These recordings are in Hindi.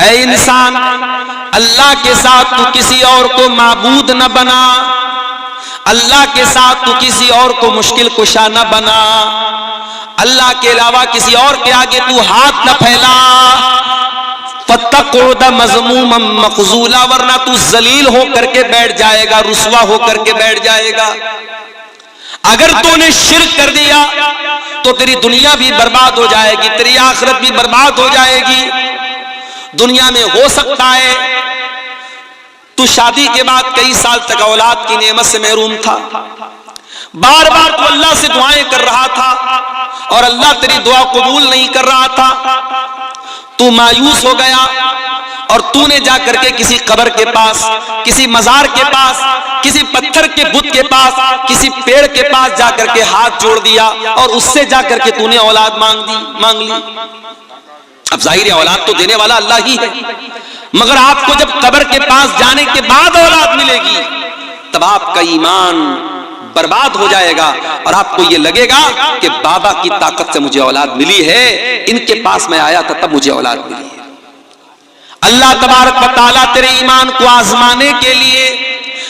ऐ इंसान, अल्लाह के साथ तू किसी और को माबूद न बना, अल्लाह के साथ तू किसी और को मुश्किल कुशा न बना, अल्लाह के अलावा किसी और के आगे तू हाथ न फैला। फत्तक़ुद मज़मूमम मख़ज़ूला, वरना तू जलील होकर के बैठ जाएगा, रुसवा होकर के बैठ जाएगा। अगर तूने शिर्क कर दिया तो तेरी दुनिया भी बर्बाद हो जाएगी, तेरी आखिरत भी बर्बाद हो जाएगी। दुनिया में हो सकता है तू शादी के बाद कई साल तक औलाद की नेमत से महरूम था, बार बार तू अल्लाह से दुआएं कर रहा था और अल्लाह तेरी दुआ कबूल नहीं कर रहा था। तू मायूस हो गया और तूने जा करके किसी कब्र के पास, किसी मजार के पास, किसी पत्थर के बुत के पास, किसी पेड़ के पास जा करके हाथ जोड़ दिया और उससे जा करके तूने औलाद मांग ली। अब जाहिर है औलाद तो देने वाला अल्लाह ही है, मगर आपको जब कब्र के पास जाने के बाद औलाद मिलेगी तब आपका ईमान बर्बाद हो जाएगा और आपको ये लगेगा कि बाबा की ताकत से मुझे औलाद मिली है, इनके पास मैं आया था तब मुझे औलाद मिली है। अल्लाह तबारक व तआला तेरे ईमान को आजमाने के लिए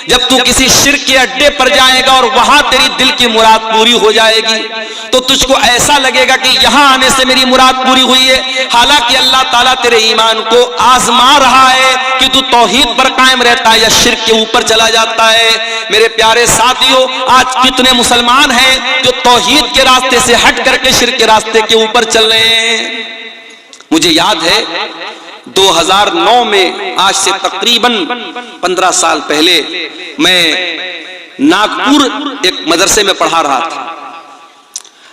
जब तू किसी शिर्क के अड्डे पर जाएगा और वहां तेरी दिल की मुराद पूरी हो जाएगी तो तुझको ऐसा लगेगा कि यहां आने से मेरी मुराद पूरी हुई है। हालांकि अल्लाह ताला तेरे ईमान को आजमा रहा है कि तू तौहीद पर कायम रहता है या शिर्क के ऊपर चला जाता है। मेरे प्यारे साथियों, आज कितने मुसलमान हैं जो तौहीद के रास्ते से हट करके शिर्क के रास्ते के ऊपर चल रहे हैं। मुझे याद है 2009 में, आज से तकरीबन 15 साल पहले, मैं नागपुर एक मदरसे में पढ़ा रहा था।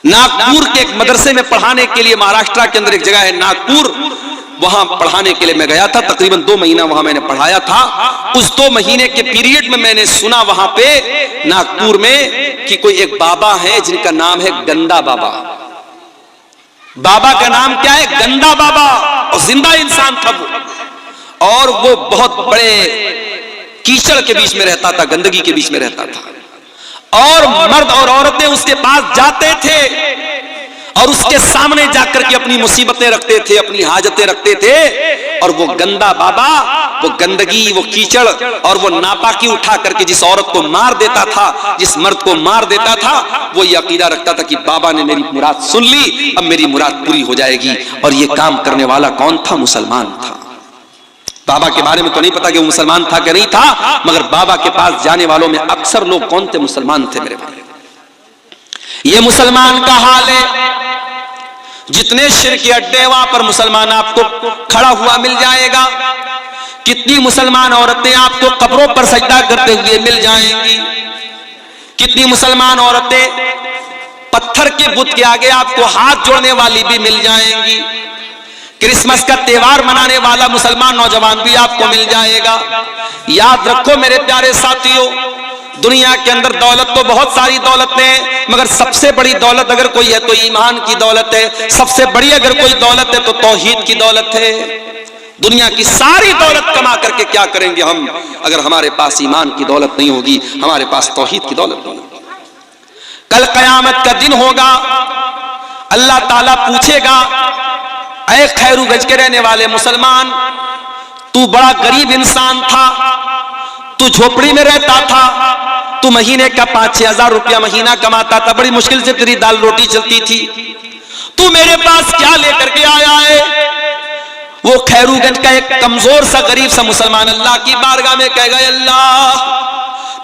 नागपुर के एक मदरसे में पढ़ाने के लिए, महाराष्ट्र के अंदर एक जगह है नागपुर, वहां पढ़ाने के लिए मैं गया था। तकरीबन 2 महीना वहां मैंने पढ़ाया था। उस 2 महीने के पीरियड में मैंने सुना वहां पे नागपुर में कि कोई एक बाबा है जिनका नाम है गंदा बाबा। बाबा का नाम क्या है? गंदा बाबा। और जिंदा इंसान था वो, और वो बहुत बड़े कीचड़ के बीच में रहता था, गंदगी के बीच में रहता था, और मर्द और औरतें उसके पास जाते थे और उसके सामने जाकर के अपनी मुसीबतें रखते थे, अपनी हाजतें रखते थे। और वो गंदा बाबा, वो गंदगी, वो कीचड़ और वो नापाकी उठा करके जिस औरत को मार देता था, जिस मर्द को मार देता था, वो ये अकीदा रखता था कि बाबा ने मेरी मुराद सुन ली, अब मेरी मुराद पूरी हो जाएगी। और ये काम करने वाला कौन था? मुसलमान था। बाबा के बारे में तो नहीं पता कि वो मुसलमान था कि नहीं था, मगर बाबा के पास जाने वालों में अक्सर लोग कौन थे? मुसलमान थे। मेरे भाई, ये मुसलमान का हाल है। जितने शिर्क के अड्डे वहां पर मुसलमान आपको खड़ा हुआ मिल जाएगा। कितनी मुसलमान औरतें आपको कब्रों पर सजदा करते हुए मिल जाएंगी। कितनी मुसलमान औरतें पत्थर के बुत के आगे आपको हाथ जोड़ने वाली भी मिल जाएंगी। क्रिसमस का त्योहार मनाने वाला मुसलमान नौजवान भी आपको मिल जाएगा। याद रखो मेरे प्यारे साथियों, दुनिया के अंदर दौलत तो बहुत सारी दौलतें हैं, मगर सबसे बड़ी दौलत अगर कोई है तो ईमान की दौलत है। सबसे बड़ी अगर कोई दौलत है तो तौहीद की दौलत है। दुनिया की सारी दौलत कमा करके क्या करेंगे हम अगर हमारे पास ईमान की दौलत नहीं होगी, हमारे पास तौहीद की दौलत नहीं होगी। कल कयामत का दिन होगा, अल्लाह ताला पूछेगा, ऐ खैरूगंज के रहने वाले मुसलमान, तू बड़ा गरीब इंसान था, तू झोपड़ी में रहता था, तू महीने का 5-6 हजार रुपया महीना कमाता था, बड़ी मुश्किल से तेरी दाल रोटी चलती थी, तू मेरे पास क्या लेकर के आया है? वो खैरूगंज का एक कमजोर सा गरीब सा मुसलमान अल्लाह की बारगाह में कहेगा, अल्लाह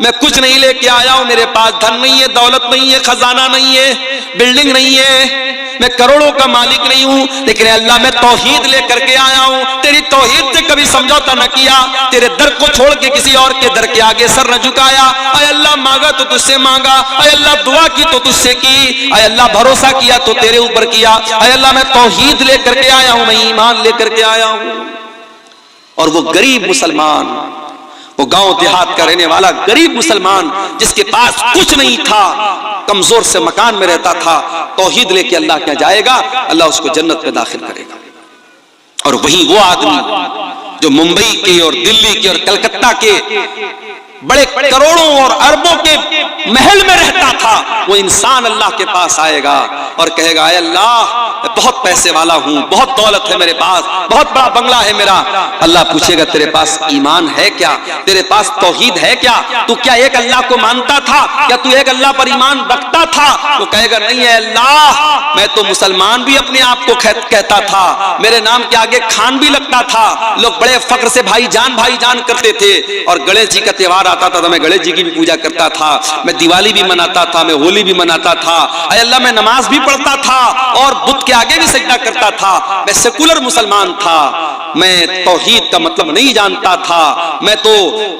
मैं कुछ नहीं लेके आया हूं, मेरे पास धन नहीं है, दौलत नहीं है, खजाना नहीं है, बिल्डिंग नहीं है, मैं करोड़ों का मालिक नहीं हूं, लेकिन अल्लाह मैं तौहीद लेकर के आया हूं। तेरी तौहीद से कभी समझौता न किया, तेरे दर को छोड़ के किसी और के दर के आगे सर न झुकाया। अय अल्लाह मांगा तो तुझसे मांगा, अय अल्लाह दुआ की तो तुझसे की, अय अल्लाह भरोसा किया तो तेरे ऊपर किया। अय अल्लाह मैं तौहीद लेकर के आया हूं, मैं ईमान लेकर के आया हूं। और वो गरीब मुसलमान, वो गांव देहात का रहने वाला गरीब मुसलमान जिसके पास कुछ नहीं था, कमजोर से मकान में रहता था, तौहीद लेके अल्लाह क्या जाएगा, अल्लाह उसको जन्नत में दाखिल करेगा। और वही वो आदमी जो मुंबई के और दिल्ली के और कलकत्ता के बड़े करोड़ों और अरबों के महल में रहता था, वो इंसान अल्लाह के पास आएगा और कहेगा, ऐ अल्लाह मैं बहुत पैसे वाला हूं, बहुत दौलत है मेरे पास, बहुत बड़ा बंगला है मेरा। अल्लाह पूछेगा, तेरे पास ईमान है क्या? तेरे पास तौहीद है क्या? तू क्या एक अल्लाह को मानता था? क्या तू एक अल्लाह पर ईमान रखता था? वो कहेगा, नहीं है अल्लाह, मैं तो मुसलमान भी अपने आप को कहता था, मेरे नाम के आगे खान भी लगता था, लोग बड़े फख्र से भाईजान करते थे, और गणेश जी का त्योहार आता था तो मैं गणेश जी की भी पूजा करता था, मैं दिवाली भी मनाता था, मैं होली भी मनाता था, ऐ अल्लाह मैं नमाज भी पढ़ता था और बुत के आगे भी सजदा करता था, मैं सेकुलर मुसलमान था, मैं तौहीद का मतलब नहीं जानता था, मैं तो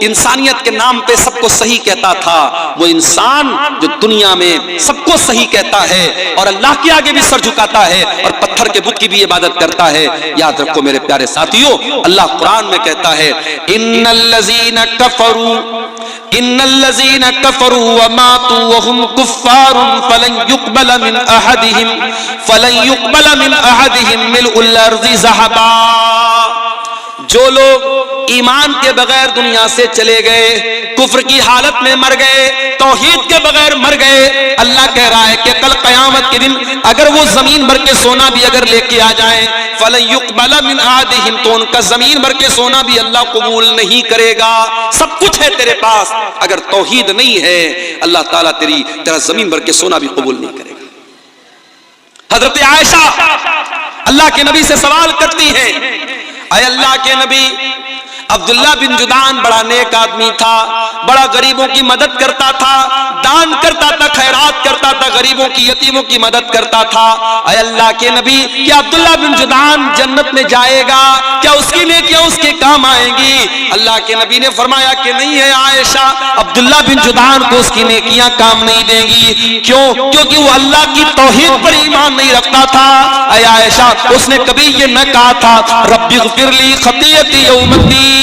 इंसानियत के नाम पे सबको सही कहता था। वो इंसान जो दुनिया में सबको सही कहता है और अल्लाह के आगे भी सर झुकाता है और पत्थर के बुत की भी इबादत करता है, याद रखो मेरे प्यारे साथियों, अल्लाह कुरान में कहता है, इन्नल्लज़ीना कफरू व मातू व हुम कुफ्फारुन फलन युक़बल मिन अहदिहिम मिल्उल अर्ज़ि ज़हबा। जो लोग ईमान के बगैर दुनिया से चले गए, कुफ्र की हालत में मर गए, तौहीद के बगैर मर गए, अल्लाह कह रहा है कि कल कयामत के दिन अगर वो जमीन भर के सोना भी अगर लेके आ जाए, फलन युक़बल मिन अहदिहिम, तो उनका जमीन भर के सोना भी अल्लाह कबूल नहीं करेगा। सब कुछ है तेरे पास, अगर तौहीद नहीं है अल्लाह ताला तेरा जमीन भर के सोना भी कबूल नहीं करेगा। हजरत आयशा अल्लाह के नबी से सवाल करती है, ऐ अल्लाह के नबी, अब्दुल्ला बिन जुदान बड़ा नेक आदमी था, बड़ा गरीबों की मदद करता था, दान करता था, खैरात करता था, गरीबों की यतीमों की मदद करता था। ऐ अल्लाह के नबी, क्या अब्दुल्ला बिन जुदान जन्नत में जाएगा? क्या उसकी नेकियां उसके काम आएंगी? अल्लाह के नबी ने फरमाया कि नहीं है आयशा, अब्दुल्ला बिन जुदान को उसकी नेकियां काम नहीं देंगी। क्यों? क्योंकि वो अल्लाह की तौहीद पर ईमान नहीं रखता था। ऐ आयशा, उसने कभी ये न कहा था, रब्बिग़फिरली खतीयती यौमद्दीन,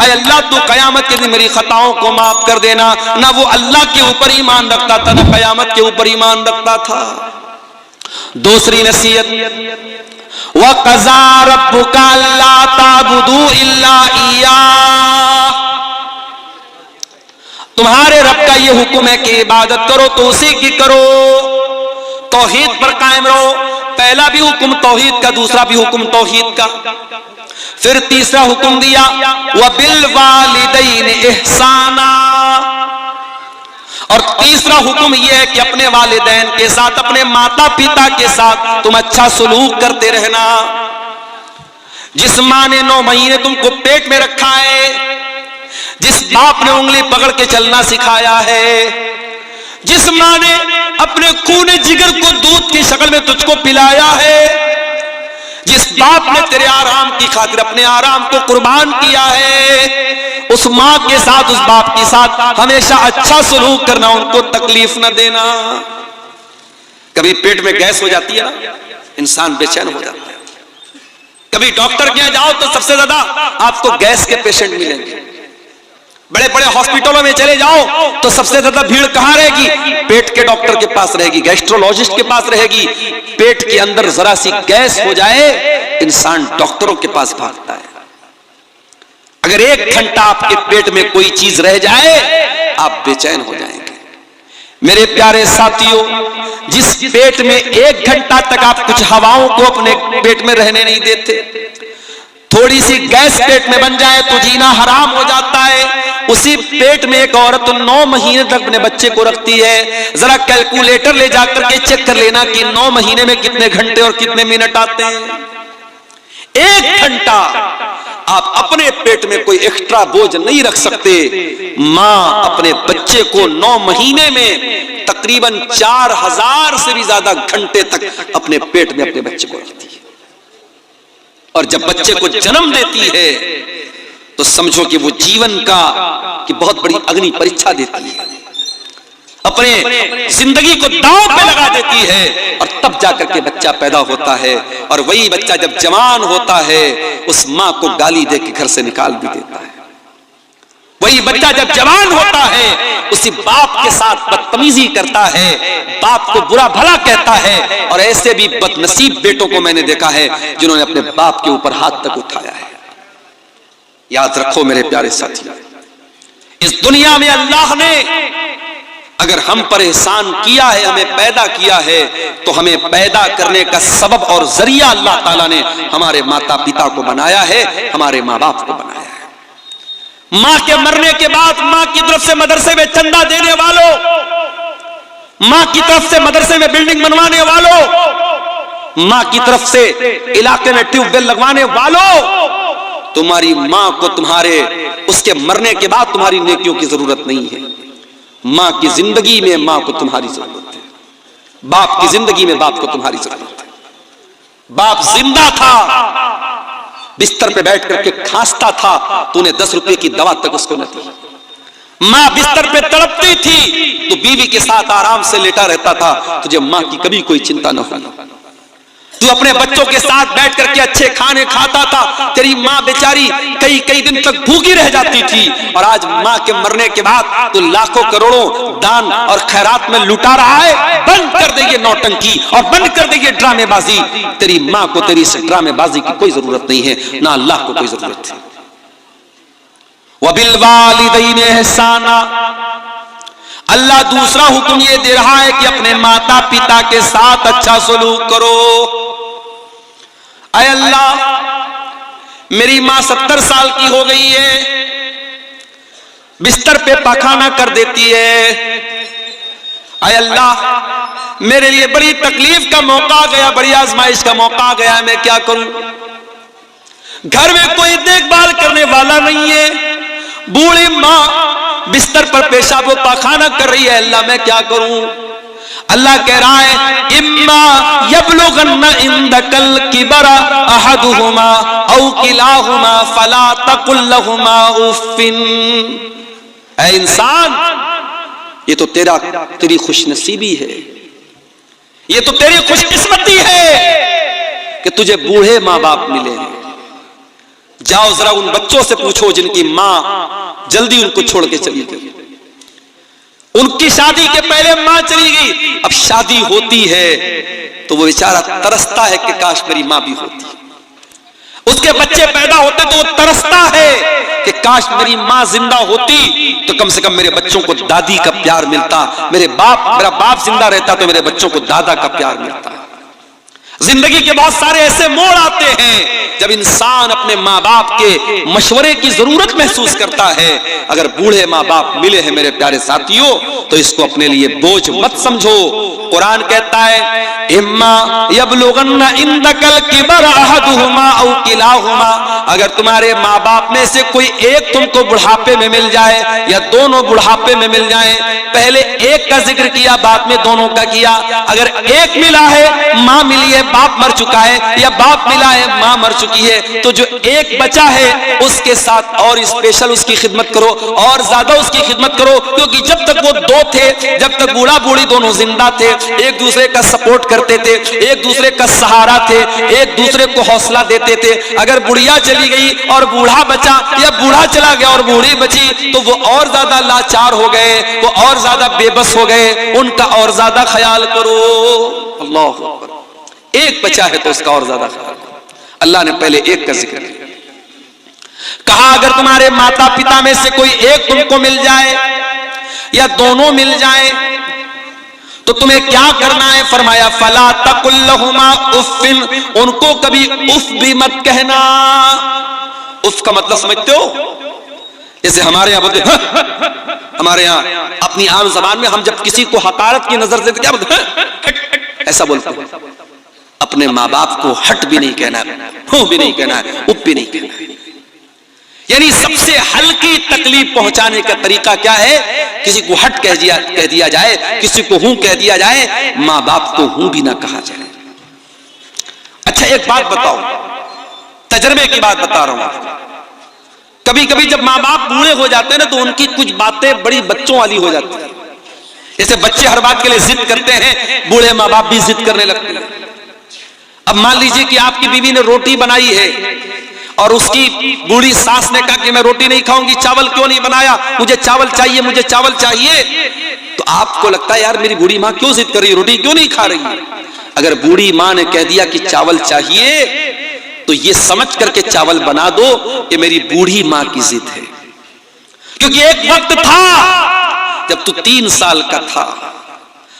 ऐ अल्लाह तू कयामत के दिन मेरी खताओं को माफ कर देना। ना वो अल्लाह के ऊपर ईमान रखता था, ना कयामत के ऊपर ईमान रखता था। दूसरी नसीहत, व क़ज़ा रब्बुका अल्ला ताबुदू इल्ला इय्याह, तुम्हारे रब का ये हुक्म है कि इबादत करो तो उसी की करो, तौहीद पर कायम रहो। पहला भी हुक्म तौहीद का, दूसरा भी हुक्म तौहीद का। फिर तीसरा हुक्म दिया, व बिल वालिदैन इहसाना, और तीसरा हुक्म यह है कि अपने वालिदैन के साथ, अपने माता पिता के साथ तुम अच्छा सलूक करते रहना। जिस मां ने 9 महीने तुमको पेट में रखा है, जिस बाप ने उंगली पकड़ के चलना सिखाया है, जिस मां ने अपने खून जिगर को दूध की शक्ल में तुझको पिलाया है, जिस बाप ने तेरे आराम की खातिर अपने आराम को कुर्बान किया है, उस मां के साथ, उस बाप के साथ हमेशा अच्छा सलूक करना, उनको तकलीफ न देना। कभी पेट में गैस हो जाती है ना, इंसान बेचैन हो जाता है। कभी डॉक्टर के यहाँ जाओ तो सबसे ज्यादा आपको गैस के पेशेंट मिलेंगे। बड़े बड़े हॉस्पिटलों में चले जाओ तो सबसे ज्यादा भीड़ कहां रहेगी? पेट के डॉक्टर के पास रहेगी, गैस्ट्रोलॉजिस्ट के पास रहेगी। पेट के अंदर जरा सी गैस हो जाए, इंसान डॉक्टरों के पास भागता है। अगर 1 घंटा आपके पेट में कोई चीज रह जाए, आप बेचैन हो जाएंगे। मेरे प्यारे साथियों, जिस पेट में 1 घंटा तक आप कुछ हवाओं को अपने पेट में रहने नहीं देते, थोड़ी सी गैस पेट में बन जाए तो जीना हराम हो जाता है। उसी पेट में एक औरत 9 महीने तक अपने बच्चे को रखती है। जरा कैलकुलेटर ले जाकर के चेक कर लेना कि 9 महीने में कितने घंटे और कितने मिनट आते हैं। 1 घंटा आप अपने पेट में कोई एक्स्ट्रा बोझ नहीं रख सकते। मां अपने बच्चे को 9 महीने में तकरीबन 4000 से भी ज्यादा घंटे तक अपने पेट में अपने बच्चे को रखती है, और जब बच्चे को जन्म देती है तो समझो कि वो जीवन की बहुत बड़ी अग्नि परीक्षा देती है, अपने जिंदगी को दांव पे लगा देती है, और तब जाकर के बच्चा पैदा होता है। और वही बच्चा जब जवान होता है, उस मां को गाली दे के घर से निकाल भी देता है। वही बच्चा जब जवान होता है, उसी बाप के साथ बदतमीजी करता है, बाप को बुरा भला कहता है। और ऐसे भी बदनसीब बेटों को मैंने देखा है जिन्होंने अपने बाप के ऊपर हाथ तक उठाया है। याद रखो मेरे प्यारे साथियों, इस दुनिया में अल्लाह ने अगर हम पर एहसान किया है, हमें पैदा किया है, तो हमें पैदा करने का सबब और जरिया अल्लाह ताला ने हमारे माता पिता को बनाया है, हमारे माँ बाप को बनाया है। माँ के मरने के बाद माँ की तरफ से मदरसे में चंदा देने वालों, माँ की तरफ से मदरसे में बिल्डिंग बनवाने वालों, माँ की तरफ से इलाके में ट्यूबवेल लगवाने वालों, तुम्हारी माँ को तुम्हारे उसके मरने के बाद तुम्हारी नेकियों की जरूरत नहीं है। माँ की जिंदगी में माँ को तुम्हारी जरूरत है, बाप की जिंदगी में बाप को तुम्हारी जरूरत है। बाप जिंदा था, बिस्तर पे बैठ करके खांसता था, तूने 10 रुपए की दवा तक उसको न दी। माँ बिस्तर पे तड़पती थी, तो बीवी के साथ आराम से लेटा रहता था, तुझे माँ की कभी कोई चिंता न हुई। तू अपने बच्चों के साथ बैठ करके अच्छे खाने खाता था, तेरी माँ बेचारी कई कई दिन तक भूखी रह जाती थी, और आज माँ के मरने के बाद तू लाखों करोड़ों दान और खैरात में लुटा रहा है। बंद कर दे ये नौटंकी और बंद कर दे ये ड्रामेबाजी। तेरी माँ को तेरी इस ड्रामेबाजी की कोई जरूरत नहीं है, ना अल्लाह को कोई जरूरत है। वबिल वालिदैन एहसाना, अल्लाह दूसरा हुक्म ये दे रहा है कि अपने माता पिता के साथ अच्छा सलूक करो। अय अल्लाह, मेरी मां 70 साल की हो गई है, बिस्तर पे पाखाना कर देती है। अय अल्लाह, मेरे लिए बड़ी तकलीफ का मौका आ गया, बड़ी आजमाइश का मौका आ गया, मैं क्या करूं? घर में कोई देखभाल करने वाला नहीं है, बूढ़ी मां बिस्तर पर पेशाब व पाखाना कर रही है। अल्लाह, मैं क्या करूं? अल्लाह कह रहा है, इम्मा यबलुगन्ना इंदकल किबरा अहदुहुमा औ किलाहुमा फला तकुल लहुमा उफ्फिन। ऐ इंसान, ये तो तेरी खुशनसीबी है, ये तो तेरी खुशकिस्मती है कि तुझे बूढ़े माँ बाप मिले हैं। जाओ जरा उन बच्चों से पूछो जिनकी माँ जल्दी उनको छोड़ के चली गई, उनकी शादी के पहले मां चली गई, अब शादी होती है तो वो बेचारा तरसता है कि काश मेरी मां भी होती। उसके बच्चे पैदा होते तो वो तरसता है कि काश मेरी मां जिंदा होती तो कम से कम मेरे बच्चों को दादी का प्यार मिलता, मेरा बाप जिंदा रहता तो मेरे बच्चों को दादा का प्यार मिलता। जिंदगी के बहुत सारे ऐसे मोड़ आते हैं जब इंसान अपने माँ बाप के मशवरे की जरूरत महसूस करता है। अगर बूढ़े माँ बाप मिले हैं मेरे प्यारे साथियों, तो इसको अपने लिए बोझ मत समझो। कुरान कहता है, इम्मा यबलुगन्ना इंदकल किबर अहदुहुमा औ किलाहुमा, अगर तुम्हारे माँ बाप में से कोई एक तुमको बुढ़ापे में मिल जाए या दोनों बुढ़ापे में मिल जाए, पहले एक का जिक्र किया बाद में दोनों का किया। अगर एक मिला है, माँ मिली है बाप मर चुका है, या बाप मिला है माँ मर चुकी है, तो जो एक बचा है उसके साथ और स्पेशल उसकी खिदमत करो और ज्यादा उसकी खिदमत करो, क्योंकि जब तक वो दो थे, जब तक बूढ़ा बूढ़ी दोनों जिंदा थे, एक दूसरे का सपोर्ट करते थे, एक दूसरे का सहारा थे, एक दूसरे को हौसला देते थे। अगर बुढ़िया चली गई और बूढ़ा बचा, या बूढ़ा चला गया और बूढ़ी बची, तो वो और ज्यादा लाचार हो गए, वो और ज्यादा बेबस हो गए, उनका और ज्यादा ख्याल करो। अल्लाह, एक बचा है तो उसका और ज्यादा ख्याल करो। अल्लाह ने पहले एक का जिक्र किया, कहा अगर तुम्हारे माता पिता में से कोई एक तुमको मिल जाए या दोनों मिल जाए तो तुम्हें क्या करना है? फरमाया, फला तकुल लहुमा उफ्फिन, उनको कभी उफ भी मत कहना। उफ का मतलब समझते हो? जैसे हमारे यहाँ बोलते, हमारे यहाँ अपनी आम जबान में हम जब किसी को हकारत की नजर से क्या बोलते, ऐसा बोलते हैं। अपने माँ बाप को हट भी नहीं कहना है, हूं भी नहीं कहना है, उप भी नहीं कहना है। यानी सबसे हल्की तकलीफ पहुंचाने का तरीका क्या है? किसी को हट कह दिया जाए, किसी को हूं कह दिया जाए, माँ बाप को हूं भी ना कहा जाए। अच्छा एक बात बताओ, तजर्बे की बात बता रहा हूं। कभी कभी जब माँ बाप बूढ़े हो जाते हैं ना, तो उनकी कुछ बातें बड़ी बच्चों वाली हो जाती है। जैसे बच्चे हर बात के लिए जिद करते हैं, बूढ़े माँ बाप भी जिद करने लगते हैं। अब मान लीजिए कि आपकी बीवी ने रोटी बनाई है और उसकी बूढ़ी सास ने कहा कि मैं रोटी नहीं खाऊंगी, चावल क्यों नहीं बनाया, मुझे चावल चाहिए, मुझे चावल चाहिए। तो आपको लगता है यार मेरी बूढ़ी माँ क्यों जिद कर रही है, रोटी क्यों नहीं खा रही। अगर बूढ़ी माँ ने कह दिया कि चावल चाहिए, तो ये समझ करके चावल बना दो कि मेरी बूढ़ी माँ की जिद है। क्योंकि एक वक्त था जब तू 3 साल का था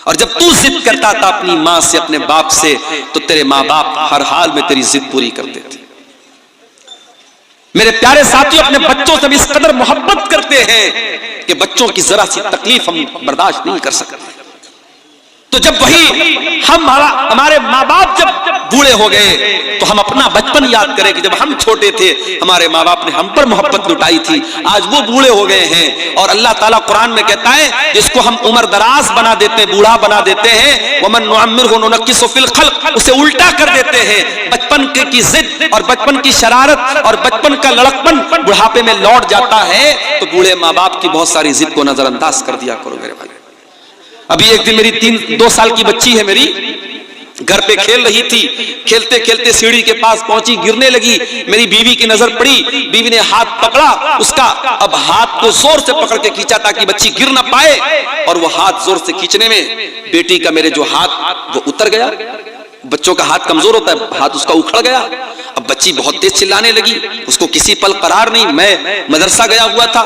और जब तू जिद करता था अपनी मां से, अपने बाप से, तो तेरे मां बाप हर हाल में तेरी जिद पूरी करते थे। मेरे प्यारे साथियों, अपने बच्चों से भी इस कदर मोहब्बत करते हैं कि बच्चों की जरा सी तकलीफ हम बर्दाश्त नहीं कर सकते। तो जब वही हमारे माँ बाप जब बूढ़े हो गए तो हम अपना बचपन याद करें कि जब हम छोटे थे हमारे माँ बाप ने हम पर मोहब्बत लुटाई थी। आज वो बूढ़े हो गए हैं और अल्लाह ताला कुरान में कहता है जिसको हम उम्र दराज बना देते हैं, बूढ़ा बना देते हैं, वमन नुअम्मिरहु नुनक्किसहु फिल खल्क, उसे उल्टा कर देते हैं। बचपन की जिद और बचपन की शरारत और बचपन का लड़कपन बुढ़ापे में लौट जाता है। तो बूढ़े माँ बाप की बहुत सारी जिद को नजरअंदाज कर दिया करो मेरे भाई। अभी एक दिन मेरी 2 साल की बच्ची है, मेरी घर पे खेल रही थी, खेलते खेलते सीढ़ी के पास पहुंची, गिरने लगी। मेरी बीवी की नजर पड़ी, बीवी ने हाथ पकड़ा उसका, अब हाथ को जोर से पकड़ के खींचा ताकि बच्ची गिर ना पाए, और वो हाथ जोर से खींचने में बेटी का मेरे जो हाथ वो उतर गया। बच्चों का हाथ कमजोर होता है, हाथ उसका उखड़ गया। अब बच्ची बहुत तेज चिल्लाने लगी, उसको किसी पल करार नहीं। मैं मदरसा गया हुआ था,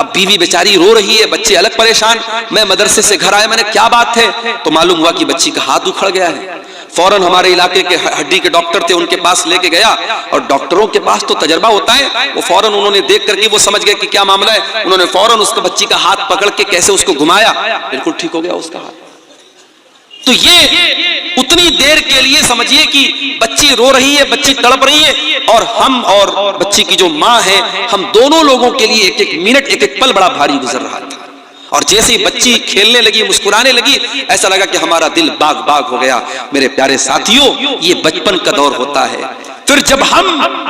अब बीवी बेचारी रो रही है, बच्चे अलग परेशान। मैं मदरसे से घर आया, मैंने क्या बात है, तो मालूम हुआ कि बच्ची का हाथ उखड़ गया है। फौरन हमारे इलाके के हड्डी के डॉक्टर थे, उनके पास लेके गया, और डॉक्टरों के पास तो तजर्बा होता है। वो फौरन उन्होंने देख करके वो समझ गए कि क्या मामला है। उन्होंने फौरन उसको बच्ची का हाथ पकड़ के कैसे उसको घुमाया, बिल्कुल ठीक हो गया उसका हाथ। तो ये उतनी देर के लिए समझिए कि बच्ची रो रही है, बच्ची तड़प रही है, और हम और बच्ची की जो माँ है, हम दोनों लोगों के लिए एक एक मिनट, एक एक पल बड़ा भारी गुजर रहा था। और जैसे ही बच्ची खेलने लगी, मुस्कुराने लगी, ऐसा लगा कि हमारा दिल बाग बाग हो गया। मेरे प्यारे साथियों, ये बचपन का दौर होता है। फिर जब हम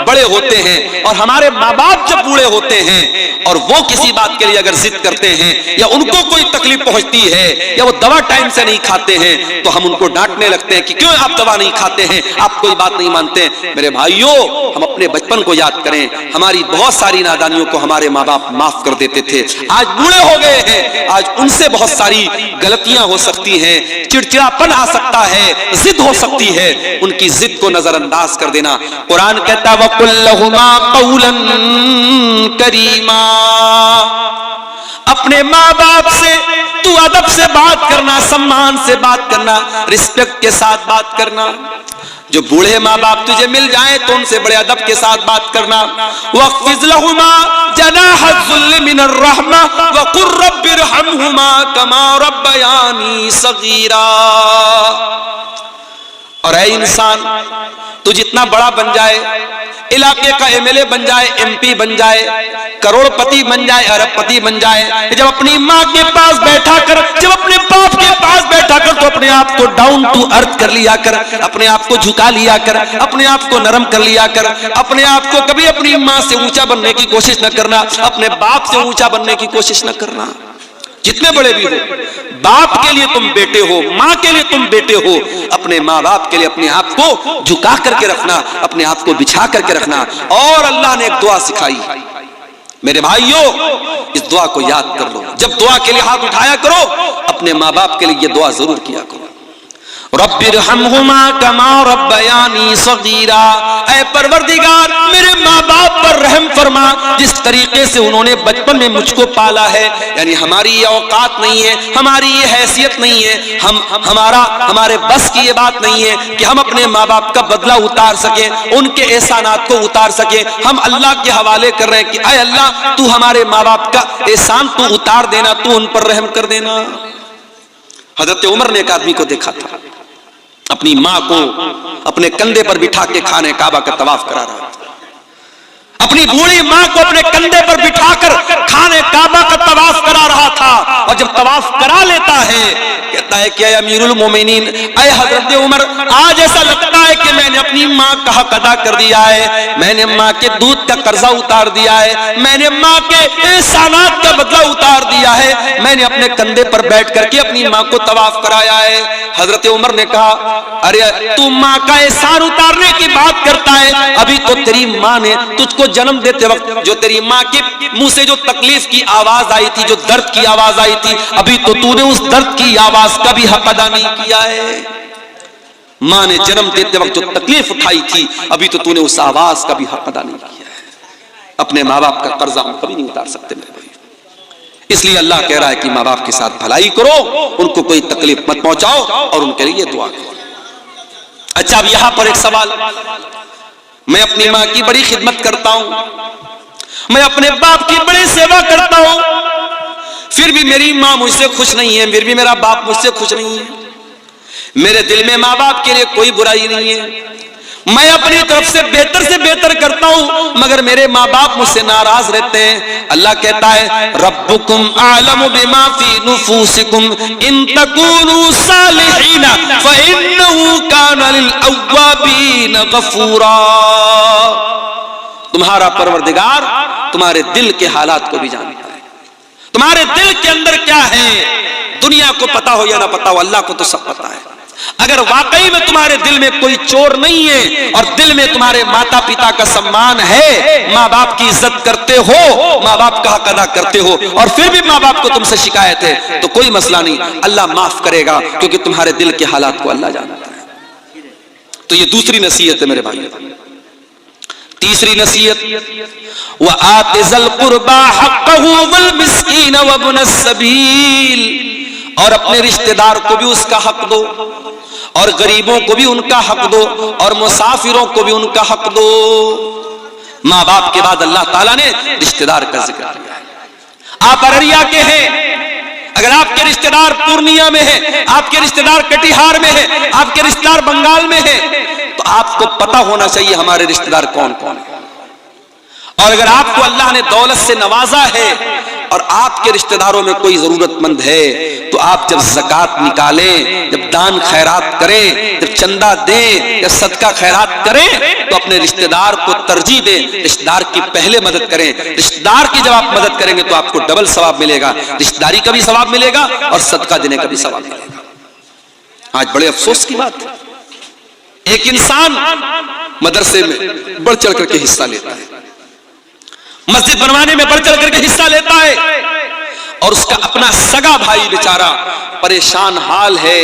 बड़े होते हैं और हमारे माँ बाप जब बूढ़े होते हैं और वो किसी बात के लिए अगर जिद करते हैं या उनको कोई तकलीफ पहुंचती है या वो दवा टाइम से नहीं खाते हैं, तो हम उनको डांटने लगते हैं कि क्यों आप दवा नहीं खाते हैं, आप कोई बात नहीं मानते हैं। मेरे भाइयों, हम अपने बचपन को याद करें। हमारी बहुत सारी नादानियों को हमारे माँ बाप माफ कर देते थे। आज बूढ़े हो गए हैं, आज उनसे बहुत सारी गलतियां हो सकती हैं, चिड़चिड़ापन आ सकता है, जिद हो सकती है। उनकी जिद को नजरअंदाज कर देना। कुरान कहता वकुल्लहुमा कौलन करीमा, अपने माँ बाप से तू अदब से बात करना, सम्मान से बात करना, रिस्पेक्ट के साथ बात करना। जो बूढ़े माँ बाप तुझे मिल जाए तो उनसे बड़े अदब के साथ बात करना। वक़्फ़िज़ लहुमा जनाहज़्ज़ुल्ल मिनर रहमा वक़ुर रब्बिरहमहुमा कमा रब्बयानी सगीरा। और ऐ इंसान, तू जितना बड़ा बन जाए, इलाके का एमएलए बन जाए, एमपी बन जाए, करोड़पति बन जाए, अरबपति बन जाए, जब अपनी माँ के पास बैठा कर, जब अपने बाप के पास बैठा कर, तो अपने आप को डाउन टू अर्थ कर लिया कर, अपने आप को झुका लिया कर, अपने आप को नरम कर लिया कर। अपने आप को कभी अपनी माँ से ऊंचा बनने की कोशिश न करना, अपने बाप से ऊंचा बनने की कोशिश न करना। जितने बड़े भी हो, बाप के लिए तुम बेटे हो, माँ के लिए तुम बेटे हो। अपने माँ बाप के लिए अपने आप को झुका करके रखना, अपने आप को बिछा करके रखना। और अल्लाह ने एक दुआ सिखाई, मेरे भाइयों, इस दुआ को याद कर लो। जब दुआ के लिए हाथ उठाया करो, अपने माँ बाप के लिए ये दुआ जरूर किया करो। रब्बिरहमहुमा कमा रब्बयानी सगीरा, ऐ परवरदिगार मेरे माँ बाप पर रहम फरमा, जिस तरीके से उन्होंने बचपन में मुझको पाला है। यानी हमारी ये औकात नहीं है, हमारी ये हैसियत नहीं है, हमारे बस की ये बात नहीं है कि हम अपने माँ बाप का बदला उतार सके, उनके एहसानात को उतार सके। हम अल्लाह के हवाले कर रहे हैं कि ऐ अल्लाह, तू हमारे माँ बाप का एहसान तू उतार देना, तू उन पर रहम कर देना। हजरत उमर ने एक आदमी को देखा था, अपनी माँ को अपने कंधे पर बिठा के खाने काबा का तवाफ करा रहा था। अपनी बूढ़ी माँ को अपने कंधे पर बिठाकर खाने काबा का तवाफ करा रहा था। और जब तवाफ करा लेता है, कहता है कि अमीरुल मोमिनीन, ऐ हजरत उमर, आज ऐसा लगता है कि मैंने अपनी माँ का हक अदा कर दिया है, मैंने माँ के दूध का कर्जा उतार दिया है, मैंने माँ के एहसानात का बदला उतार दिया है, मैंने अपने कंधे पर बैठ करके अपनी माँ को तवाफ कराया है। हजरत उमर ने कहा, अरे तू माँ का एहसान उतारने की बात करता है, अभी तो तेरी माँ ने तुझको जन्म देते वक्त जो तेरी माँ के मुंह से जो तकलीफ की आवाज आई थी, जो दर्द की आवाज आई थी, अभी तो तूने उस दर्द की आवाज का भी हक अदा नहीं किया है। माँ ने जन्म देते वक्त जो तकलीफ उठाई थी, अभी तो तूने उस आवाज का भी हक अदा नहीं किया है। अपने माँ बाप का कर्जा हम कभी नहीं उतार सकते मेरे भाई। इसलिए अल्लाह कह रहा है कि माँ बाप के साथ भलाई करो, उनको कोई तकलीफ मत पहुंचाओ और उनके लिए दुआ करो। अच्छा, अब यहां पर एक सवाल, मैं अपनी माँ की बड़ी खिदमत करता हूं, मैं अपने बाप की बड़ी सेवा करता हूं, फिर भी मेरी माँ मुझसे खुश नहीं है, फिर भी मेरा बाप मुझसे खुश नहीं है, मेरे दिल में माँ बाप के लिए कोई बुराई नहीं है, मैं अपनी तरफ से बेहतर करता हूं, मगर मेरे माँ बाप मुझसे नाराज रहते हैं। अल्लाह कहता है रब्बुकुम आलमु बिमा फी नुफूसिकुम इन तकूनु सालिहीन फइन्नहु काना लिल अव्वाबीन गफूरा। तुम्हारा परवरदिगार तुम्हारे दिल के हालात को भी जानता है, तुम्हारे दिल के अंदर क्या है, दुनिया को पता हो या ना पता हो, अल्लाह को तो सब पता है। अगर वाकई में तुम्हारे दिल में कोई चोर नहीं है और दिल में तुम्हारे माता पिता का सम्मान है, माँ बाप की इज्जत करते हो, माँ बाप का हक अदा करते हो, और फिर भी माँ बाप को तुमसे शिकायत है, तो कोई मसला नहीं, अल्लाह माफ करेगा, क्योंकि तुम्हारे दिल के हालात को अल्लाह जानता है। तो ये दूसरी नसीहत है मेरे भाई। तीसरी नसीहत व आतिज़ल कुर्बा हक़्क़हु वल मिस्कीन व इब्नस सबील, और अपने रिश्तेदार को भी उसका हक दो, और गरीबों को भी उनका हक दो, और मुसाफिरों को भी उनका हक दो। माँ बाप के बाद अल्लाह ताला ने रिश्तेदार का जिक्र किया है। आप अररिया के हैं, अगर आपके रिश्तेदार पूर्णिया में है, आपके रिश्तेदार कटिहार में है, आपके रिश्तेदार बंगाल में है, तो आपको पता होना चाहिए हमारे रिश्तेदार कौन कौन है। और अगर आपको अल्लाह ने दौलत से नवाजा है और आपके रिश्तेदारों में कोई जरूरतमंद है, तो आप जब ज़कात निकालें, जब दान खैरात करें, जब चंदा दें, जब सदका खैरात करें, तो अपने रिश्तेदार को तरजीह दें, रिश्तेदार की पहले मदद करें। रिश्तेदार की जब आप मदद करेंगे तो आपको डबल सवाब मिलेगा, रिश्तेदारी का भी सवाब मिलेगा और सदका देने का भी सवाब मिलेगा। आज बड़े अफसोस की बात है, एक इंसान मदरसे में बढ़ चढ़ करके हिस्सा लेता है, मस्जिद बनवाने में बढ़ चढ़ करके हिस्सा लेता है, और उसका अपना सगा भाई बेचारा परेशान हाल है,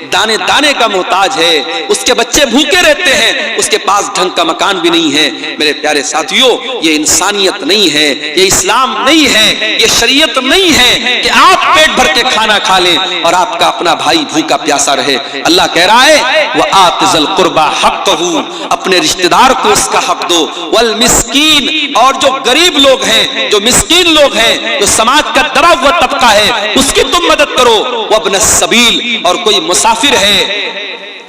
दाने दाने का मोहताज है, उसके बच्चे भूखे रहते हैं, उसके पास ढंग का मकान भी नहीं है। मेरे प्यारे साथियों, ये इंसानियत नहीं है, ये इस्लाम नहीं है, ये शरीयत नहीं है कि आप पेट भर के खाना खा लें और आपका अपना भाई भूखा प्यासा रहे। अल्लाह कह रहा है वह आतिज़ल कुर्बा हक़्क़हु, अपने रिश्तेदार को उसका हक दो, वल मिस्कीन, और जो गरीब लोग हैं, जो मिस्कीन लोग हैं, जो समाज का दबा हुआ तबका है, उसकी तुम मदद करो। वब्न सबील, और कोई मुसाफिर है,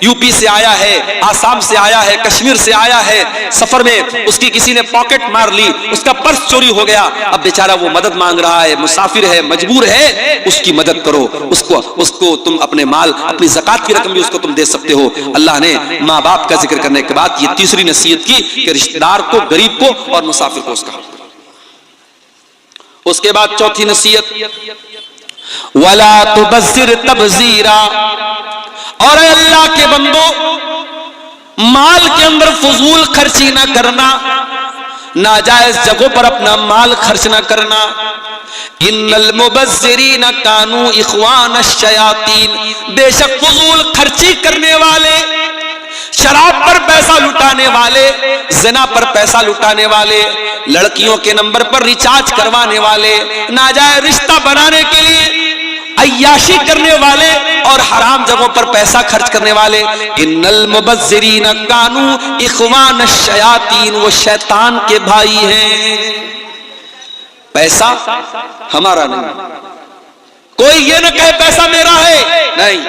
यूपी से आया है, आसाम से आया है, कश्मीर से आया है, सफर में उसकी किसी ने पॉकेट मार ली, उसका पर्स चोरी हो गया, अब बेचारा वो मदद मांग रहा है, मुसाफिर है, मजबूर है, उसकी मदद करो, उसको तुम अपने माल, अपनी ज़कात की रकम भी उसको तुम दे सकते हो। अल्लाह ने माँ बाप का जिक्र करने के बाद ये तीसरी नसीहत की कि रिश्तेदार को, गरीब को और मुसाफिर को उसका हक दो। उसके बाद चौथी नसीहत वला तुबज़िर तबज़ीरा, और अल्लाह के बंदो, माल के अंदर फजूल खर्ची ना करना, नाजायज जगहों पर अपना माल खर्च ना करना। इन्नल मुबज़्ज़िरीन कानू इख़वानश शयातीन, बेशक फजूल खर्ची करने वाले, शराब पर पैसा लुटाने वाले, ज़िना पर पैसा लुटाने वाले, लड़कियों के नंबर पर रिचार्ज करवाने वाले, नाजायज रिश्ता बनाने के लिए अय्याशी करने वाले और हराम जगहों पर पैसा खर्च करने वाले, इन्नल मुबज़्ज़िरीन कानू इख़वानश शयातीन, वो शैतान के भाई हैं। पैसा हमारा नहीं, कोई ये न कहे पैसा मेरा है, नहीं,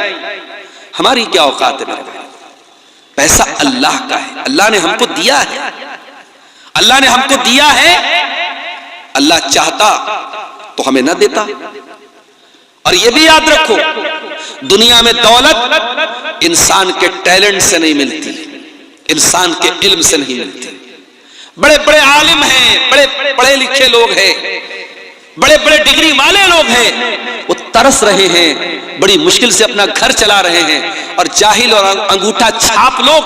हमारी क्या औकात है मेरे भाई, पैसा अल्लाह का है, अल्लाह ने हमको दिया है, अल्लाह ने हमको दिया है। अल्लाह चाहता तो हमें न देता। और ये भी याद रखो, दुनिया में दौलत इंसान के टैलेंट से नहीं मिलती, इंसान के इल्म से नहीं मिलती। बड़े बड़े आलिम हैं, बड़े पढ़े लिखे लोग हैं, बड़े बड़े डिग्री वाले लोग हैं, वो तरस रहे हैं, बड़ी मुश्किल से अपना घर चला रहे हैं, और जाहिल और अंगूठा छाप लोग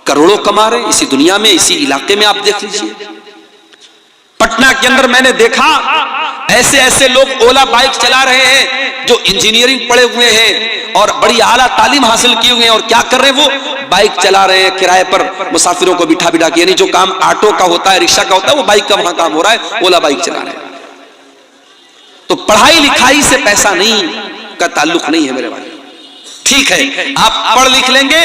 करोड़ों कमा रहे हैं इसी दुनिया में, इसी इलाके में। आप देख लीजिए, पटना के अंदर मैंने देखा ऐसे ऐसे लोग ओला बाइक चला रहे हैं जो इंजीनियरिंग पढ़े हुए हैं और बड़ी आला तालीम हासिल किए हुए हैं, और क्या कर रहे हैं, वो बाइक चला रहे हैं किराए पर, मुसाफिरों को बिठा बिठा के, यानी जो काम ऑटो का होता है, रिक्शा का होता है, वो बाइक का वहां काम हो रहा है, ओला बाइक चला रहे हैं। तो पढ़ाई लिखाई से पैसा नहीं का ताल्लुक नहीं है मेरे भाई। ठीक है, आप पढ़ लिख लेंगे,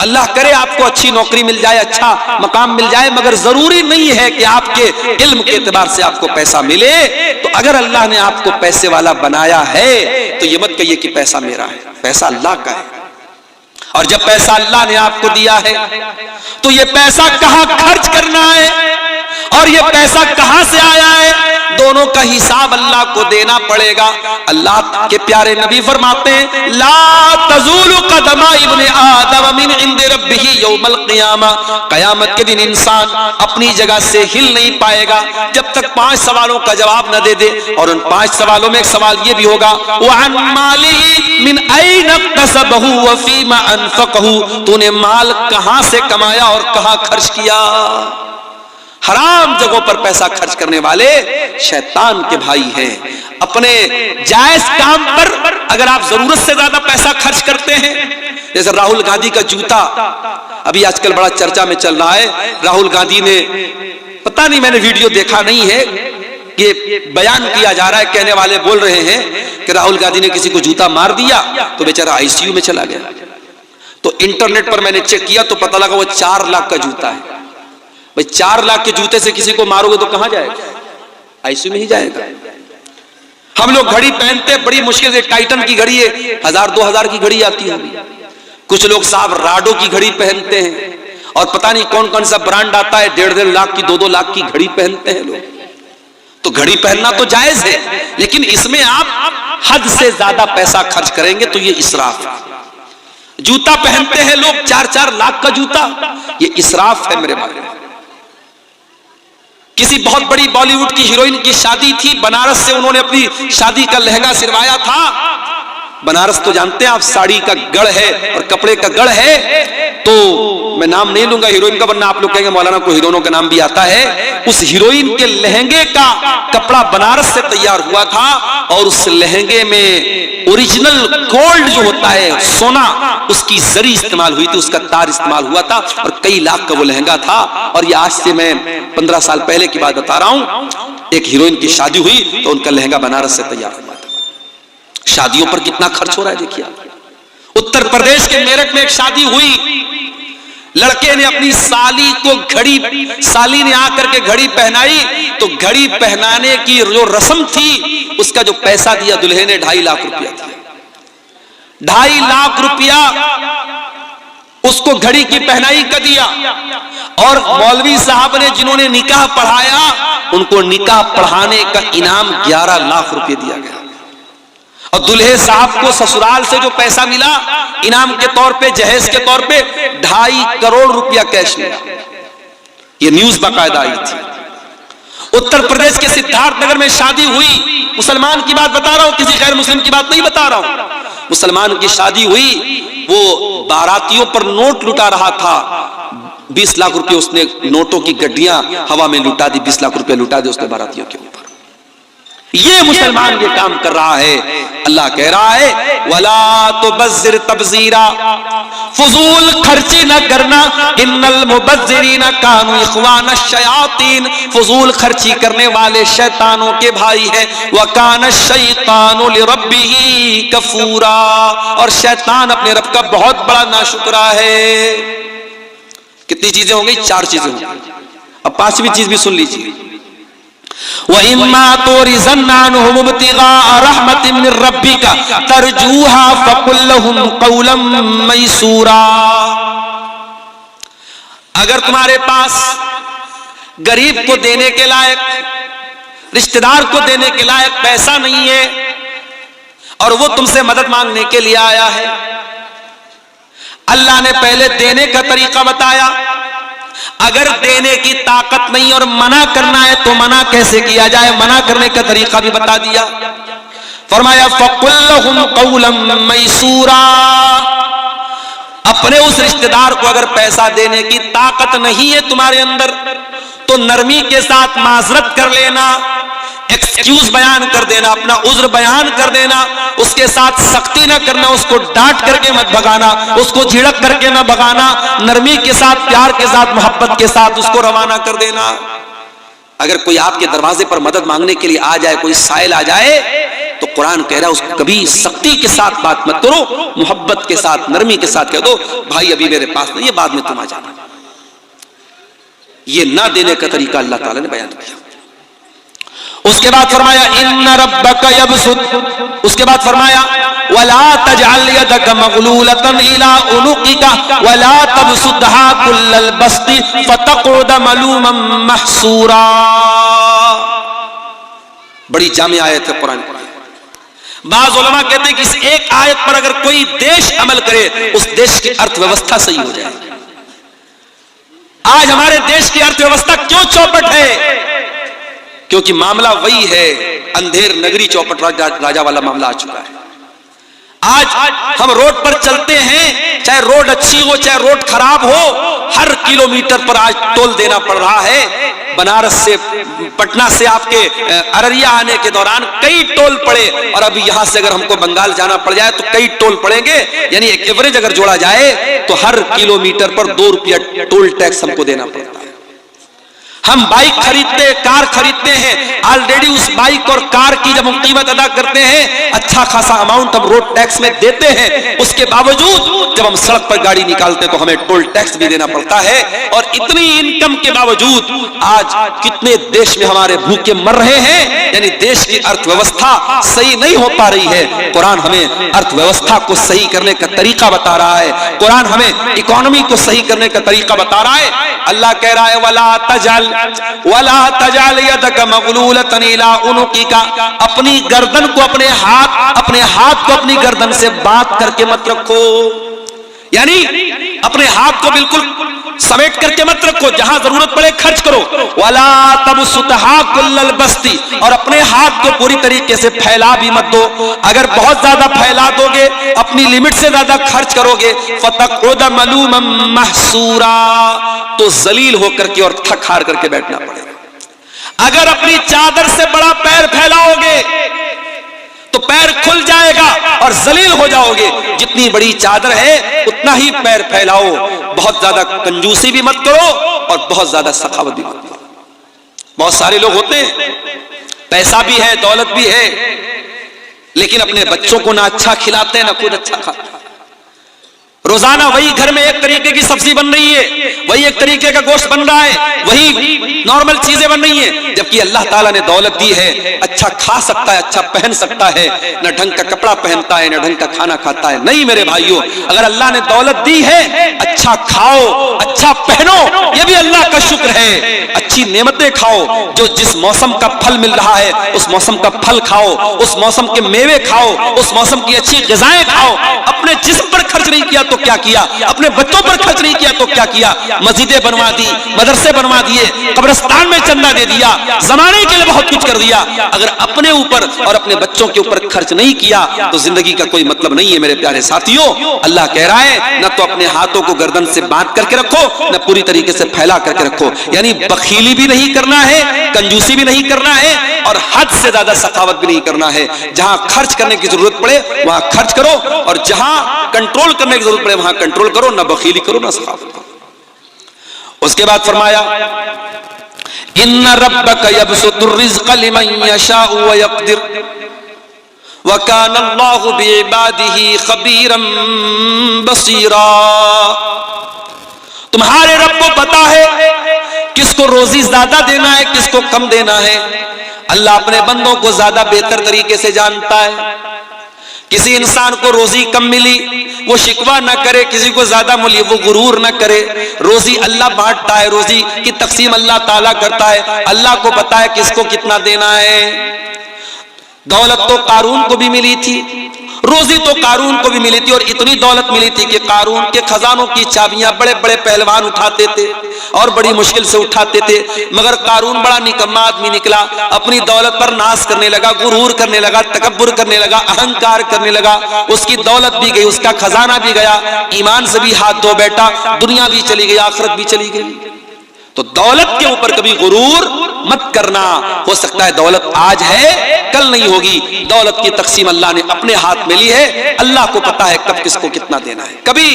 अल्लाह करे आपको अच्छी नौकरी मिल जाए, अच्छा मकाम मिल जाए, मगर जरूरी नहीं है कि आपके इल्म के एतबार से आपको पैसा मिले। तो अगर अल्लाह ने आपको पैसे वाला बनाया है तो ये मत कहिए कि पैसा मेरा है, पैसा अल्लाह का है। और जब पैसा अल्लाह ने आपको दिया है तो ये पैसा कहां खर्च करना है और ये पैसा कहां से आया है, दोनों का हिसाब अल्लाह को देना पड़ेगा। अल्लाह के प्यारे नबी फरमाते हैं, ला तज़ूलु क़दमा इब्ने आदम मिन इंदि रब्बिही यौमल क़ियामा, क़यामत के दिन इंसान अपनी जगह से हिल नहीं पाएगा जब तक 5 सवालों का जवाब न दे दे। और उन 5 सवालों में एक सवाल ये भी होगा, व अन मालिही मिन ऐन इक्तसबहु व फीमा अनफ़क़हु, तूने माल कहां से कमाया और कहां खर्च किया। हराम जगहों पर पैसा खर्च करने वाले शैतान के भाई हैं। अपने जायज काम पर अगर आप जरूरत से ज्यादा पैसा खर्च करते हैं, जैसे राहुल गांधी का जूता अभी आजकल बड़ा चर्चा में चल रहा है। राहुल गांधी ने, पता नहीं मैंने वीडियो देखा नहीं है, ये बयान किया जा रहा है, कहने वाले बोल रहे हैं कि राहुल गांधी ने किसी को जूता मार दिया तो बेचारा आईसीयू में चला गया। तो इंटरनेट पर मैंने चेक किया तो पता लगा वो 4 लाख का जूता है। भाई 4 लाख के जूते से किसी को मारोगे तो कहां जाएगा, आईसीयू में ही जाएगा। हम लोग घड़ी पहनते बड़ी मुश्किल से, टाइटन की घड़ी है 1000-2000 की घड़ी आती है। कुछ लोग साहब राडो की घड़ी पहनते हैं और पता नहीं कौन कौन सा ब्रांड आता है, 1.5 लाख की 2-2 लाख की घड़ी पहनते हैं लोग। तो घड़ी पहनना तो जायज है, लेकिन इसमें आप हद से ज्यादा पैसा खर्च करेंगे तो ये इसराफ है। जूता पहनते हैं लोग 4-4 लाख का जूता, ये इसराफ है मेरे भाई। किसी बहुत बड़ी बॉलीवुड की हीरोइन की शादी थी, बनारस से उन्होंने अपनी शादी का लहंगा सिलवाया था। बनारस तो जानते हैं आप, साड़ी का गढ़ है और कपड़े का गढ़ है। तो मैं नाम नहीं लूंगा हीरोइन का, वरना आप लोग कहेंगे मौलाना को हीरोइनों का नाम भी आता है। उस हीरोइन के लहंगे का कपड़ा बनारस से तैयार हुआ था और उस लहंगे में ओरिजिनल गोल्ड जो होता है, सोना, उसकी जरी इस्तेमाल हुई थी, उसका तार इस्तेमाल हुआ था और कई लाख का वो लहंगा था। और ये आज से मैं 15 साल पहले की बात बता रहा हूं। एक हीरोइन की शादी हुई तो उनका लहंगा बनारस से तैयार हुआ था। शादियों पर कितना खर्च हो रहा है देखिए। उत्तर प्रदेश के मेरठ में एक शादी हुई, लड़के ने अपनी साली को घड़ी, साली ने आकर के घड़ी पहनाई तो घड़ी पहनाने की जो रस्म थी उसका जो पैसा दिया दुल्हे ने 2.5 लाख रुपया दिया। 2.5 लाख रुपया उसको घड़ी की पहनाई का दिया। और मौलवी साहब ने जिन्होंने निकाह पढ़ाया उनको निकाह पढ़ाने का इनाम 11 लाख रुपए दिया गया। और दुल्हे साहब को ससुराल से जो पैसा मिला इनाम के तौर पे, जहेज के तौर पे 2.5 करोड़ रुपया कैश मिला। ये न्यूज बाकायदा आई थी। उत्तर प्रदेश के सिद्धार्थनगर में शादी हुई, मुसलमान की बात बता रहा हूं, किसी गैर मुस्लिम की बात नहीं बता रहा हूं। मुसलमान की शादी हुई, वो बारातियों पर नोट लुटा रहा था। 20 लाख रुपए उसने नोटों की गड्डियां हवा में लुटा दी, 20 लाख रुपए लुटा दी उसने बारातियों के ऊपर। ये मुसलमान ये काम कर रहा है। अल्लाह कह रहा है, वला तुबज़्ज़िर तबज़ीरा, फजूल खर्ची न करना, इन्नल मुबज़्ज़िरीना कानू इख़वानश शयातीन, फजूल खर्ची करने वाले शैतानों के भाई हैं। व कान शैतानु लिरब्बिही कफूरा, और शैतान अपने रब का बहुत बड़ा नाशुक्रा है। कितनी चीजें हो गई? 4 चीजें हो गई। अब 5वीं चीज भी सुन लीजिए। वइम्मा तुरिज़न्ना अन्हुम इब्तिगाअ रहमतिन मिन रब्बिका तरजूहा फकुल लहुम क़ौलन मैसूरा। अगर तुम्हारे पास गरीब को देने के लायक, रिश्तेदार को देने के लायक पैसा नहीं है और वो तुमसे मदद मांगने के लिए आया है, अल्लाह ने पहले देने का तरीका बताया। अगर देने की ताकत नहीं और मना करना है तो मना कैसे किया जाए, मना करने का तरीका भी बता दिया। फरमाया फकुल लहुम क़ौलन मैसूरा, अपने उस रिश्तेदार को अगर पैसा देने की ताकत नहीं है तुम्हारे अंदर तो नरमी के साथ माजरत कर लेना, एक्सक्यूज बयान कर देना, अपना उज्र बयान कर देना, उसके साथ सख्ती ना करना, उसको डांट करके मत भगाना, उसको झिड़क करके ना भगाना, नरमी के साथ, प्यार के साथ, मोहब्बत के साथ उसको रवाना कर देना। अगर कोई आपके दरवाजे पर मदद मांगने के लिए आ जाए, कोई साइल आ जाए, तो कुरान कह रहा है उसको कभी सख्ती के साथ बात मत करो, मोहब्बत के साथ, नरमी के साथ कह दो, भाई अभी मेरे पास नहीं है, बाद में तुम आ जाना। ये ना देने का तरीका अल्लाह ताला ने बयान किया। उसके बाद फरमाया इन्ना रब्बका यबसुत, उसके बाद फरमाया वला तजअल यदका मगलूलतन इला उनुकिका वला तबसुतहा कुल्लल बस्ति फतक़उद मलूमन महसूरा। बड़ी जामे आयत है कुरान की। बाज़ उलमा कहते हैं कि इस एक आयत पर अगर कोई देश अमल करे, उस देश की अर्थव्यवस्था सही हो जाए। आज हमारे देश की अर्थव्यवस्था क्यों चौपट है? क्योंकि मामला वही है, अंधेर नगरी चौपट राजा वाला मामला आ चुका है। आज हम रोड पर चलते हैं, चाहे रोड अच्छी हो चाहे रोड खराब हो, हर किलोमीटर पर आज टोल देना पड़ रहा है। बनारस से, पटना से आपके अररिया आने के दौरान कई टोल पड़े, और अभी यहां से अगर हमको बंगाल जाना पड़ जाए तो कई टोल पड़ेंगे। यानी एक एवरेज अगर जोड़ा जाए तो हर किलोमीटर पर 2 रुपया टोल टैक्स हमको देना पड़ता है। हम बाइक खरीदते, कार खरीदते हैं, ऑलरेडी उस बाइक और कार की जब हम कीमत अदा करते हैं, अच्छा खासा अमाउंट हम रोड टैक्स में देते हैं, उसके बावजूद जब हम सड़क पर गाड़ी निकालते हैं तो हमें टोल टैक्स भी देना पड़ता है। और इतनी इनकम के बावजूद आज कितने देश में हमारे भूखे मर रहे हैं। यानी देश की अर्थव्यवस्था सही नहीं हो पा रही है। कुरान हमें अर्थव्यवस्था को सही करने का तरीका बता रहा है, कुरान हमें इकोनॉमी को सही करने का तरीका बता रहा है। अल्लाह कह रहा है वला तजाल यदक मगलूलतन इला उनुकिका, अपनी गर्दन को अपने हाथ को अपनी गर्दन से बात करके मत रखो। यानी अपने हाथ को बिल्कुल समेट करके मत रखो, जहां जरूरत पड़े खर्च करो। वला तबसुतहा कुल्लल बस्ती, और अपने हाथ को पूरी तरीके से फैला भी मत दो। अगर बहुत ज्यादा फैला दोगे, अपनी लिमिट से ज्यादा खर्च करोगे, फतक़उद मलूमन महसूरा, तो जलील होकर के और थक हार करके बैठना पड़ेगा। अगर अपनी चादर से बड़ा पैर फैलाओगे तो पैर खुल जाएगा और जलील हो जाओगे। जितनी बड़ी चादर है उतना ही पैर फैलाओ। बहुत ज्यादा कंजूसी भी मत करो और बहुत ज्यादा सखावत भी मत करो। बहुत सारे लोग होते हैं, पैसा भी है, दौलत भी है, लेकिन अपने बच्चों को ना अच्छा खिलाते हैं ना खुद अच्छा खाते हैं। रोजाना वही घर में एक तरीके की सब्जी बन रही है, वही एक तरीके का गोश्त बन रहा है, वही नॉर्मल चीजें बन रही हैं। जबकि अल्लाह ताला ने दौलत दी है, अच्छा खा सकता है, अच्छा पहन सकता है, न ढंग का कपड़ा पहनता है, न ढंग का खाना खाता है। नहीं मेरे भाइयों, अगर अल्लाह ने दौलत दी है, अच्छा खाओ, अच्छा पहनो, यह भी अल्लाह का शुक्र है। अच्छी नेमतें खाओ, जो जिस मौसम का फल मिल रहा है उस मौसम का फल खाओ, उस मौसम के मेवे खाओ, उस मौसम की अच्छी ग़िज़ाएं खाओ। अपने जिस्म पर खर्च नहीं किया तो क्या किया, अपने बच्चों पर खर्च नहीं किया तो क्या किया, मस्जिदें बनवा दी, मदरसे बनवा दिए, कब्रिस्तान में चंदा दे दिया, जमाने के लिए बहुत कुछ कर दिया। अगर अपने ऊपर और अपने बच्चों के ऊपर खर्च नहीं किया तो जिंदगी का कोई मतलब नहीं है। मेरे प्यारे साथियों, अल्लाह कह रहा है न तो अपने हाथों को गर्दन से बांध करके रखो, न पूरी तरीके से फैला करके रखो। यानी बखीली भी नहीं करना है, कंजूसी भी नहीं करना है, और हद से ज्यादा सखावत भी नहीं करना है। जहां खर्च करने की जरूरत पड़े वहां खर्च करो, और जहां कंट्रोल करने की जरूरत पड़े वहां कंट्रोल करो, ना बखीली करो ना सखावत करो। उसके बाद फरमाया इन्ना रब्बका यबसुतुर रिज़्क़ लिमन यशाउ व यक़दिर व काना अल्लाहु बिइबादिही खबीरन बसीरा। तुम्हारे रब को पता है किसको रोजी ज्यादा देना है, किसको कम देना है। अल्लाह अपने बंदों को ज्यादा बेहतर तरीके से जानता है। किसी इंसान को रोजी कम मिली वो शिकवा न करे, किसी को ज्यादा मिली वो गुरूर न करे। रोजी अल्लाह बांटता है, रोजी की तकसीम अल्लाह ताला करता है। अल्लाह को पता है किसको कितना देना है। दौलत तो कारून को भी मिली थी, रोजी तो कारून को भी मिली थी, और इतनी दौलत मिली थी कि कारून के खजानों की चाबियां बड़े बड़े पहलवान उठाते थे और बड़ी मुश्किल से उठाते थे। मगर कारून बड़ा निकम्मा आदमी निकला, अपनी दौलत पर नाश करने लगा, गुरूर करने लगा, तकब्बुर करने लगा, अहंकार करने लगा। उसकी दौलत भी गई, उसका खजाना भी गया, ईमान से भी हाथ धो बैठा, दुनिया भी चली गई, आखिरत भी चली गई। तो दौलत के ऊपर कभी गुरूर मत करना। हो सकता है दौलत आज है कल नहीं होगी। दौलत की तकसीम अल्लाह ने अपने हाथ में ली है, अल्लाह को पता है कब किसको कितना देना है। कभी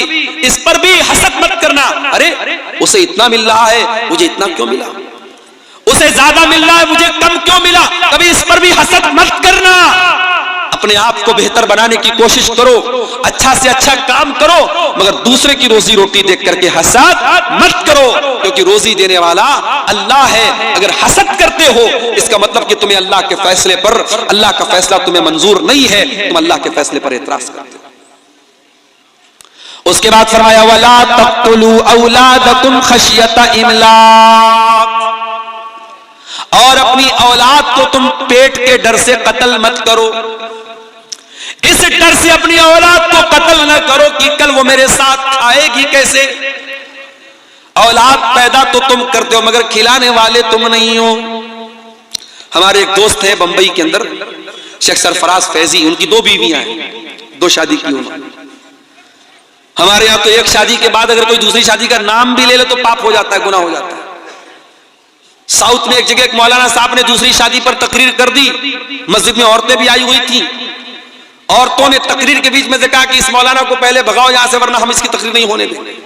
इस पर भी हसद मत करना, अरे उसे इतना मिल रहा है मुझे इतना क्यों मिला, उसे ज्यादा मिल रहा है, मुझे कम क्यों मिला, कभी इस पर भी हसद मत करना। अपने आप को बेहतर बनाने की कोशिश करो, अच्छा से अच्छा काम करो, मगर दूसरे की रोजी रोटी देख करके हसद मत करो, क्योंकि रोजी देने वाला अल्लाह है। अगर हसद करते हो इसका मतलब कि तुम्हें अल्लाह के फैसले पर, अल्लाह का फैसला तुम्हें मंजूर नहीं है, तुम अल्लाह के फैसले पर एतराज करते हो। उसके बाद फरमाया वला तक़्तुलू औलादकुम खशियता इमलाक, और अपनी औलाद को तुम पेट के डर से कत्ल मत करो। इस डर से अपनी औलाद को कत्ल न करो कि कल वो मेरे साथ खाएगी कैसे। औलाद पैदा तो तुम करते हो मगर खिलाने वाले तुम नहीं हो। हमारे एक दोस्त है बंबई के अंदर, शेख सरफराज फैजी, उनकी 2 बीवियां हैं, 2 शादी की उन्होंने। हमारे यहां तो एक शादी के बाद अगर कोई दूसरी शादी का नाम भी ले ले तो पाप हो जाता है, गुनाह हो जाता है। साउथ में एक जगह एक मौलाना साहब ने दूसरी शादी पर तकरीर कर दी, मस्जिद में औरतें भी आई हुई थी। औरतों ने तकरीर के बीच में से कहा कि इस मौलाना को पहले भगाओ यहां से, वरना हम इसकी तकरीर नहीं होने देंगे।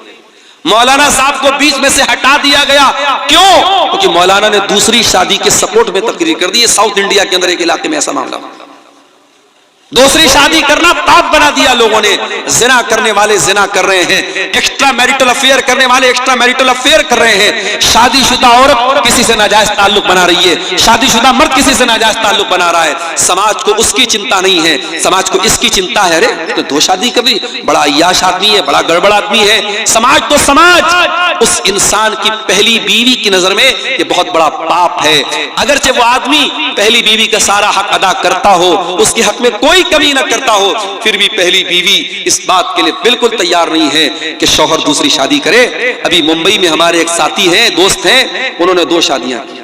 मौलाना साहब को बीच में से हटा दिया गया, क्यों? क्योंकि मौलाना ने दूसरी शादी के सपोर्ट में तकरीर कर दी। साउथ इंडिया के अंदर एक इलाके में ऐसा मामला, दूसरी शादी करना पाप बना दिया लोगों ने। जिना करने वाले जिना कर रहे हैं, एक्स्ट्रा मैरिटल अफेयर करने वाले एक्स्ट्रा मैरिटल अफेयर कर रहे हैं। शादीशुदा औरत किसी से नाजायज ताल्लुक बना रही है, शादीशुदा मर्द किसी से नाजायज ताल्लुक बना रहा है। समाज को उसकी चिंता नहीं है, समाज को इसकी चिंता है। अरे तो 2 शादी कभी, बड़ा अय्याश आदमी है, बड़ा गड़बड़ आदमी है। समाज तो समाज, उस इंसान की पहली बीवी की नजर में ये बहुत बड़ा पाप है। अगरचे वो आदमी पहली बीवी का सारा हक अदा करता हो, उसके हक में कोई कमी ना करता हो, फिर भी पहली बीवी इस बात के लिए बिल्कुल तैयार नहीं है कि शौहर दूसरी शादी करे। अभी मुंबई में हमारे एक साथी हैं, दोस्त हैं, उन्होंने 2 शादियां की।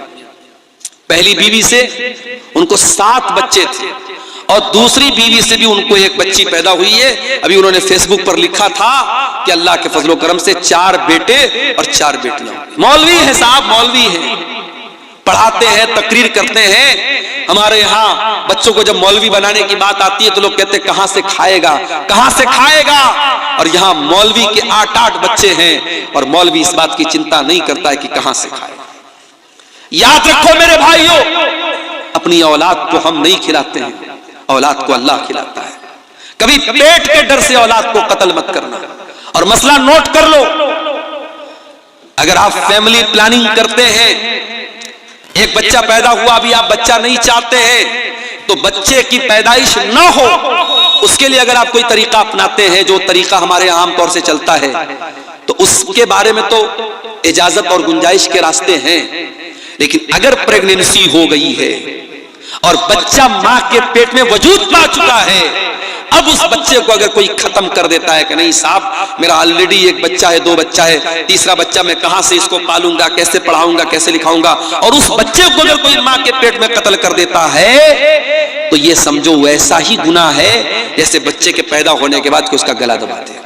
पहली बीवी से उनको 7 बच्चे थे और दूसरी बीवी से भी उनको एक बच्ची पैदा हुई है। अभी उन्होंने फेसबुक पर लिखा था कि अल्लाह के फजलो करम से 4 बेटे और 4 बेटियां। मौलवी है साहब, मौलवी है, पढ़ाते हैं, तकरीर करते हैं। हमारे यहाँ बच्चों को जब मौलवी बनाने की बात आती है तो लोग कहते हैं कहां से खाएगा, कहां से खाएगा। और यहाँ मौलवी के 8-8 बच्चे हैं और मौलवी इस बात की चिंता नहीं करता है कि कहां से खाएगा। याद रखो मेरे भाइयों, अपनी औलाद को हम नहीं खिलाते हैं, औलाद को अल्लाह खिलाता है। कभी पेट के डर से औलाद को कत्ल मत करना। और मसला नोट कर लो, अगर आप फैमिली प्लानिंग करते हैं, एक बच्चा पैदा हुआ, अभी आप बच्चा नहीं चाहते हैं, तो बच्चे की पैदाइश ना हो उसके लिए अगर आप कोई तरीका अपनाते हैं, जो तरीका हमारे आम तौर से चलता है, तो उसके बारे में तो इजाजत और गुंजाइश के रास्ते हैं। लेकिन अगर प्रेगनेंसी हो गई है और बच्चा मां के पेट में वजूद पा चुका है, अब उस बच्चे को अगर कोई खत्म कर देता है कि नहीं साहब मेरा ऑलरेडी एक बच्चा है, 2 बच्चा है, तीसरा बच्चा मैं कहां से इसको पालूंगा, कैसे पढ़ाऊंगा, कैसे लिखाऊंगा, और उस बच्चे को अगर कोई मां के पेट में कत्ल कर देता है तो ये समझो वैसा ही गुनाह है जैसे बच्चे के पैदा होने के बाद कोई उसका गला दबाते हैं।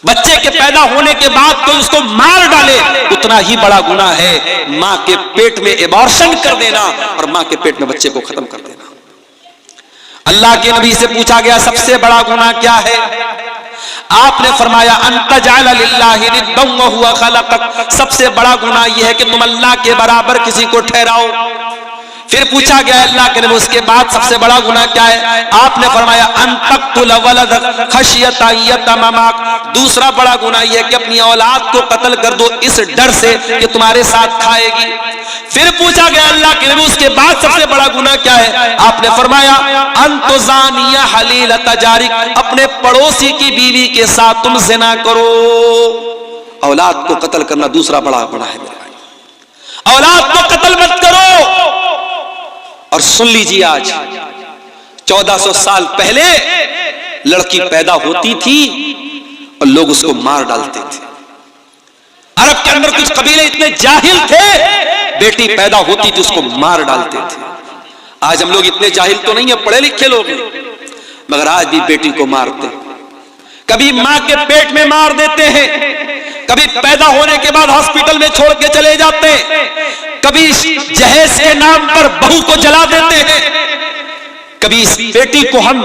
बच्चे के पैदा होने के बाद कोई उसको मार डाले, उतना ही बड़ा गुनाह है मां के पेट में एबॉर्शन कर देना और मां के पेट में बच्चे को खत्म कर देना। अल्लाह के नबी से पूछा गया सबसे बड़ा गुनाह क्या है? आपने फरमाया अंत जाल लिल्लाहि निद्दन व हुवा खलक़क, सबसे बड़ा गुनाह यह है कि तुम अल्लाह के बराबर किसी को ठहराओ। फिर पूछा गया अल्लाह के नबी उसके बाद सबसे बड़ा गुनाह क्या है? आपने फरमाया अन तक़्तुल वलदक खशियता यतममाक, दूसरा बड़ा गुनाह यह है कि अपनी औलाद को कत्ल कर दो इस डर से कि तुम्हारे साथ खाएगी। फिर पूछा गया अल्लाह के नबी उसके बाद सबसे बड़ा गुनाह क्या है? आपने फरमाया अन तुज़ानिया हलीलता जारिक, अपने पड़ोसी की बीवी के साथ तुम ज़िना करो। औलाद को कत्ल करना दूसरा बड़ा गुनाह है मेरे भाई, औलाद को कत्ल मत करो। और सुन लीजिए आज 1400 साल पहले लड़की पैदा होती थी और लोग उसको मार डालते थे। अरब के अंदर कुछ कबीले इतने जाहिल थे, बेटी पैदा होती थी उसको मार डालते थे। आज हम लोग इतने जाहिल तो नहीं है, पढ़े लिखे लोग हैं, मगर आज भी बेटी को मारते, कभी मां के पेट में मार देते हैं, कभी पैदा होने के बाद हॉस्पिटल में छोड़ के चले जाते हैं, कभी जहेज के नाम पर बहू को जला देते हैं, कभी इस बेटी को हम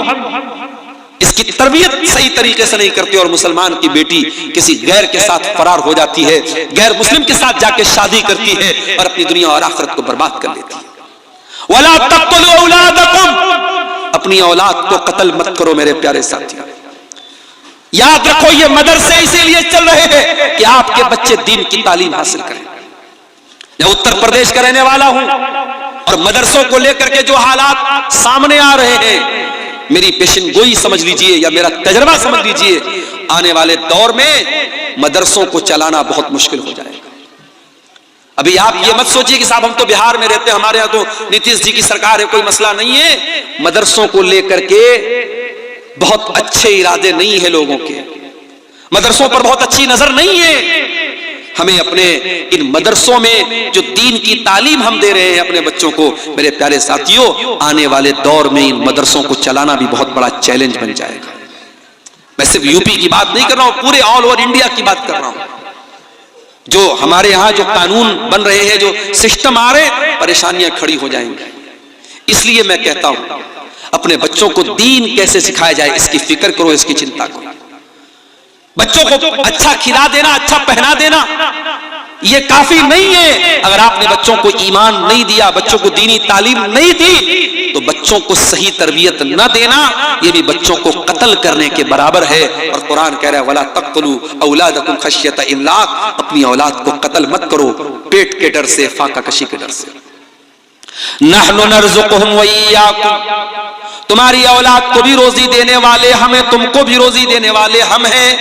इसकी तरबियत सही तरीके से नहीं करते और मुसलमान की बेटी किसी गैर के साथ फरार हो जाती है, गैर मुस्लिम के साथ जाके शादी करती है और अपनी दुनिया और आखिरत को बर्बाद कर लेती है। वला तक़्तुलू औलादकुम, अपनी औलाद को कत्ल मत करो मेरे प्यारे साथियों। याद रखो ये मदरसे इसीलिए चल रहे हैं कि आपके बच्चे दीन की तालीम हासिल करें। मैं उत्तर प्रदेश का रहने वाला हूं और मदरसों को लेकर के जो हालात सामने आ रहे हैं, मेरी पेशन गोई समझ लीजिए या मेरा तजर्बा समझ लीजिए, आने वाले दौर में मदरसों को चलाना बहुत मुश्किल हो जाएगा। अभी आप ये मत सोचिए कि साहब हम तो बिहार में रहते हैं, हमारे यहां तो नीतीश जी की सरकार है, कोई मसला नहीं है। मदरसों को लेकर के बहुत अच्छे इरादे नहीं है लोगों के, मदरसों पर बहुत अच्छी नजर नहीं है। हमें अपने इन मदरसों में जो दीन की तालीम हम दे रहे हैं अपने बच्चों को, मेरे प्यारे साथियों, आने वाले दौर में इन मदरसों को चलाना भी बहुत बड़ा चैलेंज बन जाएगा। मैं सिर्फ यूपी की बात नहीं कर रहा हूं, पूरे ऑल ओवर इंडिया की बात कर रहा हूं। जो हमारे यहां जो कानून बन रहे हैं, जो सिस्टम आ रहे, परेशानियां खड़ी हो जाएंगी। इसलिए मैं कहता हूं अपने बच्चों को दीन कैसे सिखाया जाए इसकी फिक्र करो, इसकी चिंता करो। बच्चों को अच्छा खिला देना, अच्छा पहना देना ये काफी नहीं है। अगर आपने बच्चों को ईमान नहीं दिया, बच्चों को दीनी तालीम नहीं दी, तो बच्चों को सही तरबियत न देना ये भी बच्चों को कत्ल करने के बराबर है। और कुरान कह रहा है वला तक़्तुलू औलादकुम खश्यत इमलाक, अपनी औलाद को कत्ल मत करो पेट के डर से, फाका कशी के डर से। नहनु नर्ज़ुकुहुम व इय्याकुम, तुम्हारी औलाद को भी रोजी देने वाले हमें, तुमको भी रोजी देने वाले हम हैं।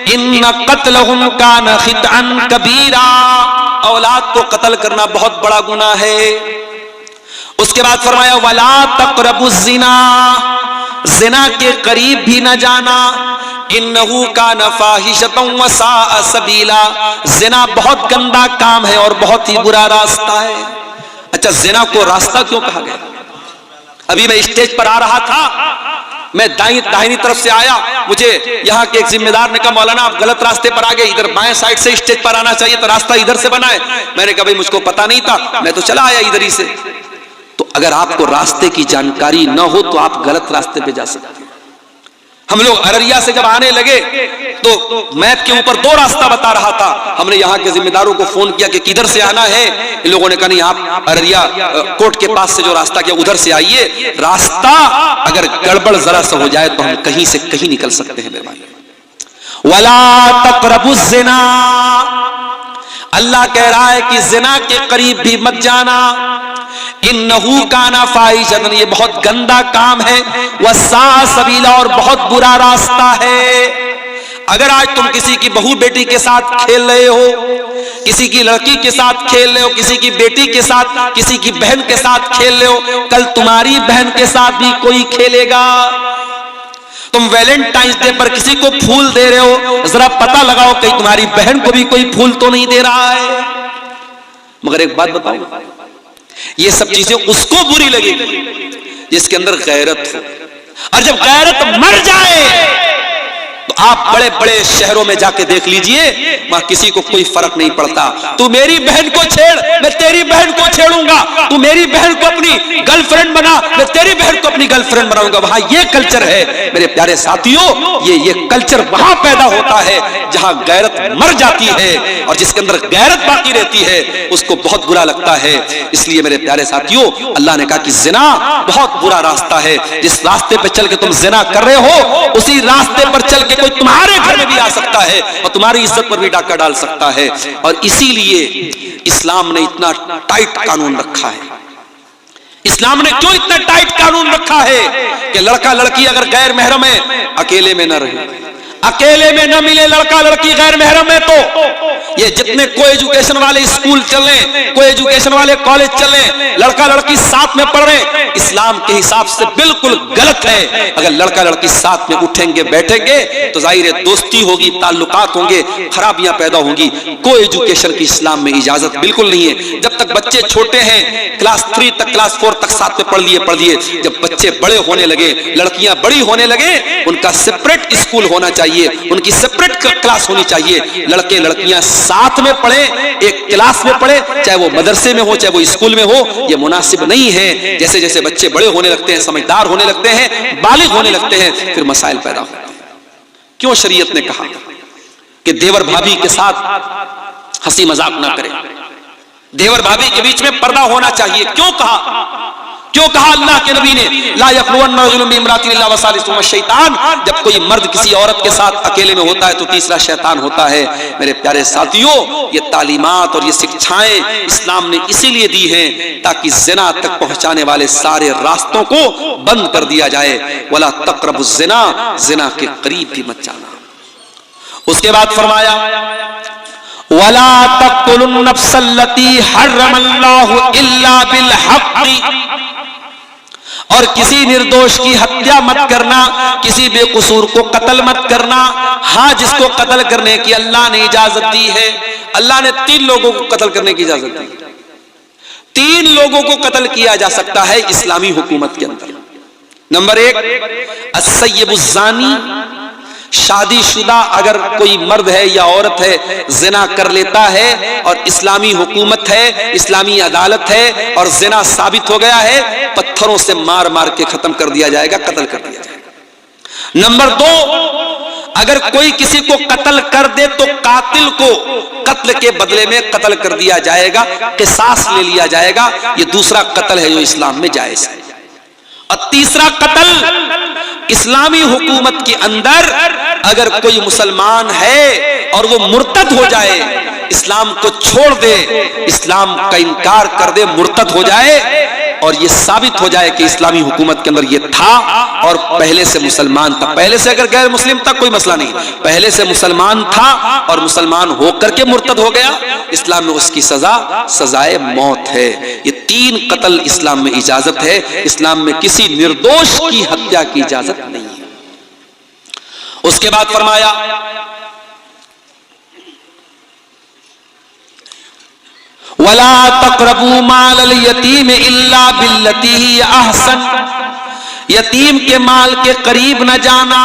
इन्न क़त्लहुम कान ख़ितअन कबीरा, औलाद को कत्ल करना बहुत बड़ा गुनाह है। उसके बाद फरमाया वला तक़रबुज़ ज़िना, ज़िना के करीब भी न जाना। इन्नहु कान फ़ाहिशतन व साअ सबीला, ज़िना बहुत गंदा काम है और बहुत ही बुरा रास्ता है। अच्छा, ज़िना को रास्ता क्यों कहा गया? अभी मैं स्टेज पर आ रहा था, मैं दाहिनी तरफ से आया, मुझे यहाँ के एक जिम्मेदार ने कहा मौलाना आप गलत रास्ते पर आ गए, इधर बाएं साइड से स्टेज पर आना चाहिए, तो रास्ता इधर से बना है। मैंने कहा भाई मुझको पता नहीं था, मैं तो चला आया इधर ही से। तो अगर आपको रास्ते की जानकारी न हो तो आप गलत रास्ते पे जा सकते हैं। हम लोग अररिया से जब आने लगे तो मैप के ऊपर दो रास्ता बता रहा था। हमने यहाँ के जिम्मेदारों को फोन किया कि किधर से आना है, इन लोगों ने कहा नहीं आप अररिया कोर्ट के पास से जो रास्ता किया उधर से आइए। रास्ता अगर गड़बड़ जरा सा हो जाए तो हम कहीं से कहीं निकल सकते हैं मेरे भाई। वला तक़रबुज़ ज़िना, अल्लाह कह रहा है कि ज़िना के करीब भी मत जाना। इन्नहु काना फ़ाहिशतन, ये बहुत गंदा काम है। वस्साअ सबीला, और बहुत बुरा रास्ता है। अगर आज तुम किसी की बहू बेटी के साथ खेल रहे हो, किसी की लड़की के साथ खेल रहे हो, किसी की बेटी के साथ, किसी की बहन के साथ खेल रहे हो, कल तुम्हारी बहन के साथ भी कोई खेलेगा। तुम वैलेंटाइंस डे पर किसी को फूल दे रहे हो, जरा पता लगाओ कहीं तुम्हारी बहन को भी कोई फूल तो नहीं दे रहा है। मगर एक बात बताओ, ये सब चीजें उसको बुरी लगेगी जिसके अंदर गैरत हो, और जब गैरत मर जाए तो आप बड़े बड़े शहरों में जाके देख लीजिए, वहां किसी को कोई फर्क नहीं पड़ता। तू मेरी बहन को छेड़, मैं तेरी बहन को छेड़ूंगा। तू मेरी बहन को अपनी गर्लफ्रेंड बना, मैं तेरी बहन को अपनी गर्लफ्रेंड बनाऊंगा। वहां ये कल्चर है मेरे प्यारे साथियों, ये कल्चर वहां पैदा होता है जहां गैरत मर जाती है, और जिसके अंदर गैरत बाकी रहती है उसको बहुत बुरा लगता है। इसलिए मेरे प्यारे साथियों, अल्लाह ने कहा कि जिना बहुत बुरा रास्ता है। जिस रास्ते पे चल के तुम जिना कर रहे हो, उसी रास्ते पर चल के कोई तुम्हारे घर में भी आ सकता है और तुम्हारी इज्जत पर भी डाका डाल सकता है। और इसीलिए इस्लाम ने इतना टाइट कानून रखा है। इस्लाम ने क्यों इतना टाइट कानून रखा है कि लड़का लड़की अगर गैर महरम है अकेले में न रहे, अकेले में न मिले लड़का लड़की गैर महरम है। तो ये जितने को एजुकेशन वाले स्कूल चले, को एजुकेशन वाले कॉलेज चले, लड़का लड़की साथ में पढ़ रहे, इस्लाम के हिसाब से बिल्कुल गलत है। अगर लड़का लड़की साथ में उठेंगे बैठेंगे तो जाहिर है दोस्ती होगी, ताल्लुकात होंगे, खराबियां पैदा होंगी। को एजुकेशन की इस्लाम में इजाजत बिल्कुल नहीं है। जब तक बच्चे छोटे हैं, क्लास 3 तक क्लास 4 तक साथ में पढ़ लिए। जब बच्चे बड़े होने लगे, लड़कियां बड़ी होने लगे, उनका सिर्फ सेपरेट स्कूल होना चाहिए, उनकी सेपरेट क्लास होनी चाहिए। लड़के लड़कियां साथ में पढ़े, एक क्लास में पढ़े, चाहे वो मदरसे में हो चाहे वो स्कूल में हो। ये मुनासिब नहीं है। जैसे जैसे बच्चे बड़े होने लगते हैं, समझदार होने लगते हैं, बालिग होने लगते हैं, फिर मसाइल पैदा होते हैं। क्यों शरीयत ने कहा कि देवर भाभी के साथ हंसी मजाक ना करें, देवर भाभी के बीच में पर्दा होना चाहिए? क्यों कहा अल्लाह के नबी ने ला यखलुवन्ना रजुलुन बिइम्रातिन इल्ला वसालिसुहुमा शैतान? जब कोई मर्द किसी औरत के साथ अकेले में होता है तो तीसरा शैतान होता है। मेरे प्यारे साथियों, ये तालीमात और ये शिक्षाएं इस्लाम ने इसीलिए दी हैं ताकि ज़िना तक पहुंचाने वाले सारे रास्तों को बंद कर दिया जाए। वला तक़रबुज़ ज़िना, ज़िना के करीब भी मत जाना। उसके बाद फरमाया वला तक़तुलुन नफ्सल्लती हर्रमल्लाहु इल्ला बिल हक़्क़ि, और किसी निर्दोष की हत्या मत करना, किसी बेकसूर को कत्ल मत करना। हाँ, जिसको कत्ल करने की अल्लाह ने इजाजत दी है, अल्लाह ने 3 लोगों को कत्ल करने की इजाजत दी। 3 लोगों को कत्ल किया जा सकता है इस्लामी हुकूमत के अंदर। नंबर 1 अस्सय्यबुज़्ज़ानी, शादीशुदा अगर कोई मर्द है या औरत है जिना कर लेता है और इस्लामी हुकूमत है, इस्लामी अदालत है और जिना साबित हो गया है, पत्थरों से मार मार के खत्म कर दिया जाएगा, कत्ल कर दिया जाएगा। नंबर 2, अगर कोई किसी को कत्ल कर दे तो कातिल को कत्ल के बदले में कत्ल कर दिया जाएगा, क़िसास ले लिया जाएगा। ये दूसरा कत्ल है जो इस्लाम में जायज है। और तीसरा कत्ल, इस्लामी हुकूमत के अंदर अगर कोई मुसलमान है और वो मुर्तद हो जाए, इस्लाम को छोड़ दे, इस्लाम का इनकार कर दे, मुर्तद हो जाए और ये साबित हो जाए कि इस्लामी हुकूमत के अंदर ये था और पहले से मुसलमान था। पहले से अगर गैर मुस्लिम था कोई मसला नहीं, पहले से मुसलमान था और मुसलमान होकर के मुर्तद हो गया, इस्लाम में उसकी सजा सजाए मौत है। ये 3 कत्ल इस्लाम में इजाजत है। इस्लाम में किसी निर्दोष की हत्या की इजाजत नहीं है। उसके बाद फरमाया वला तक़रबू मालल यतीम इल्ला बिल्लती ही अहसन, यतीम के माल के करीब न जाना।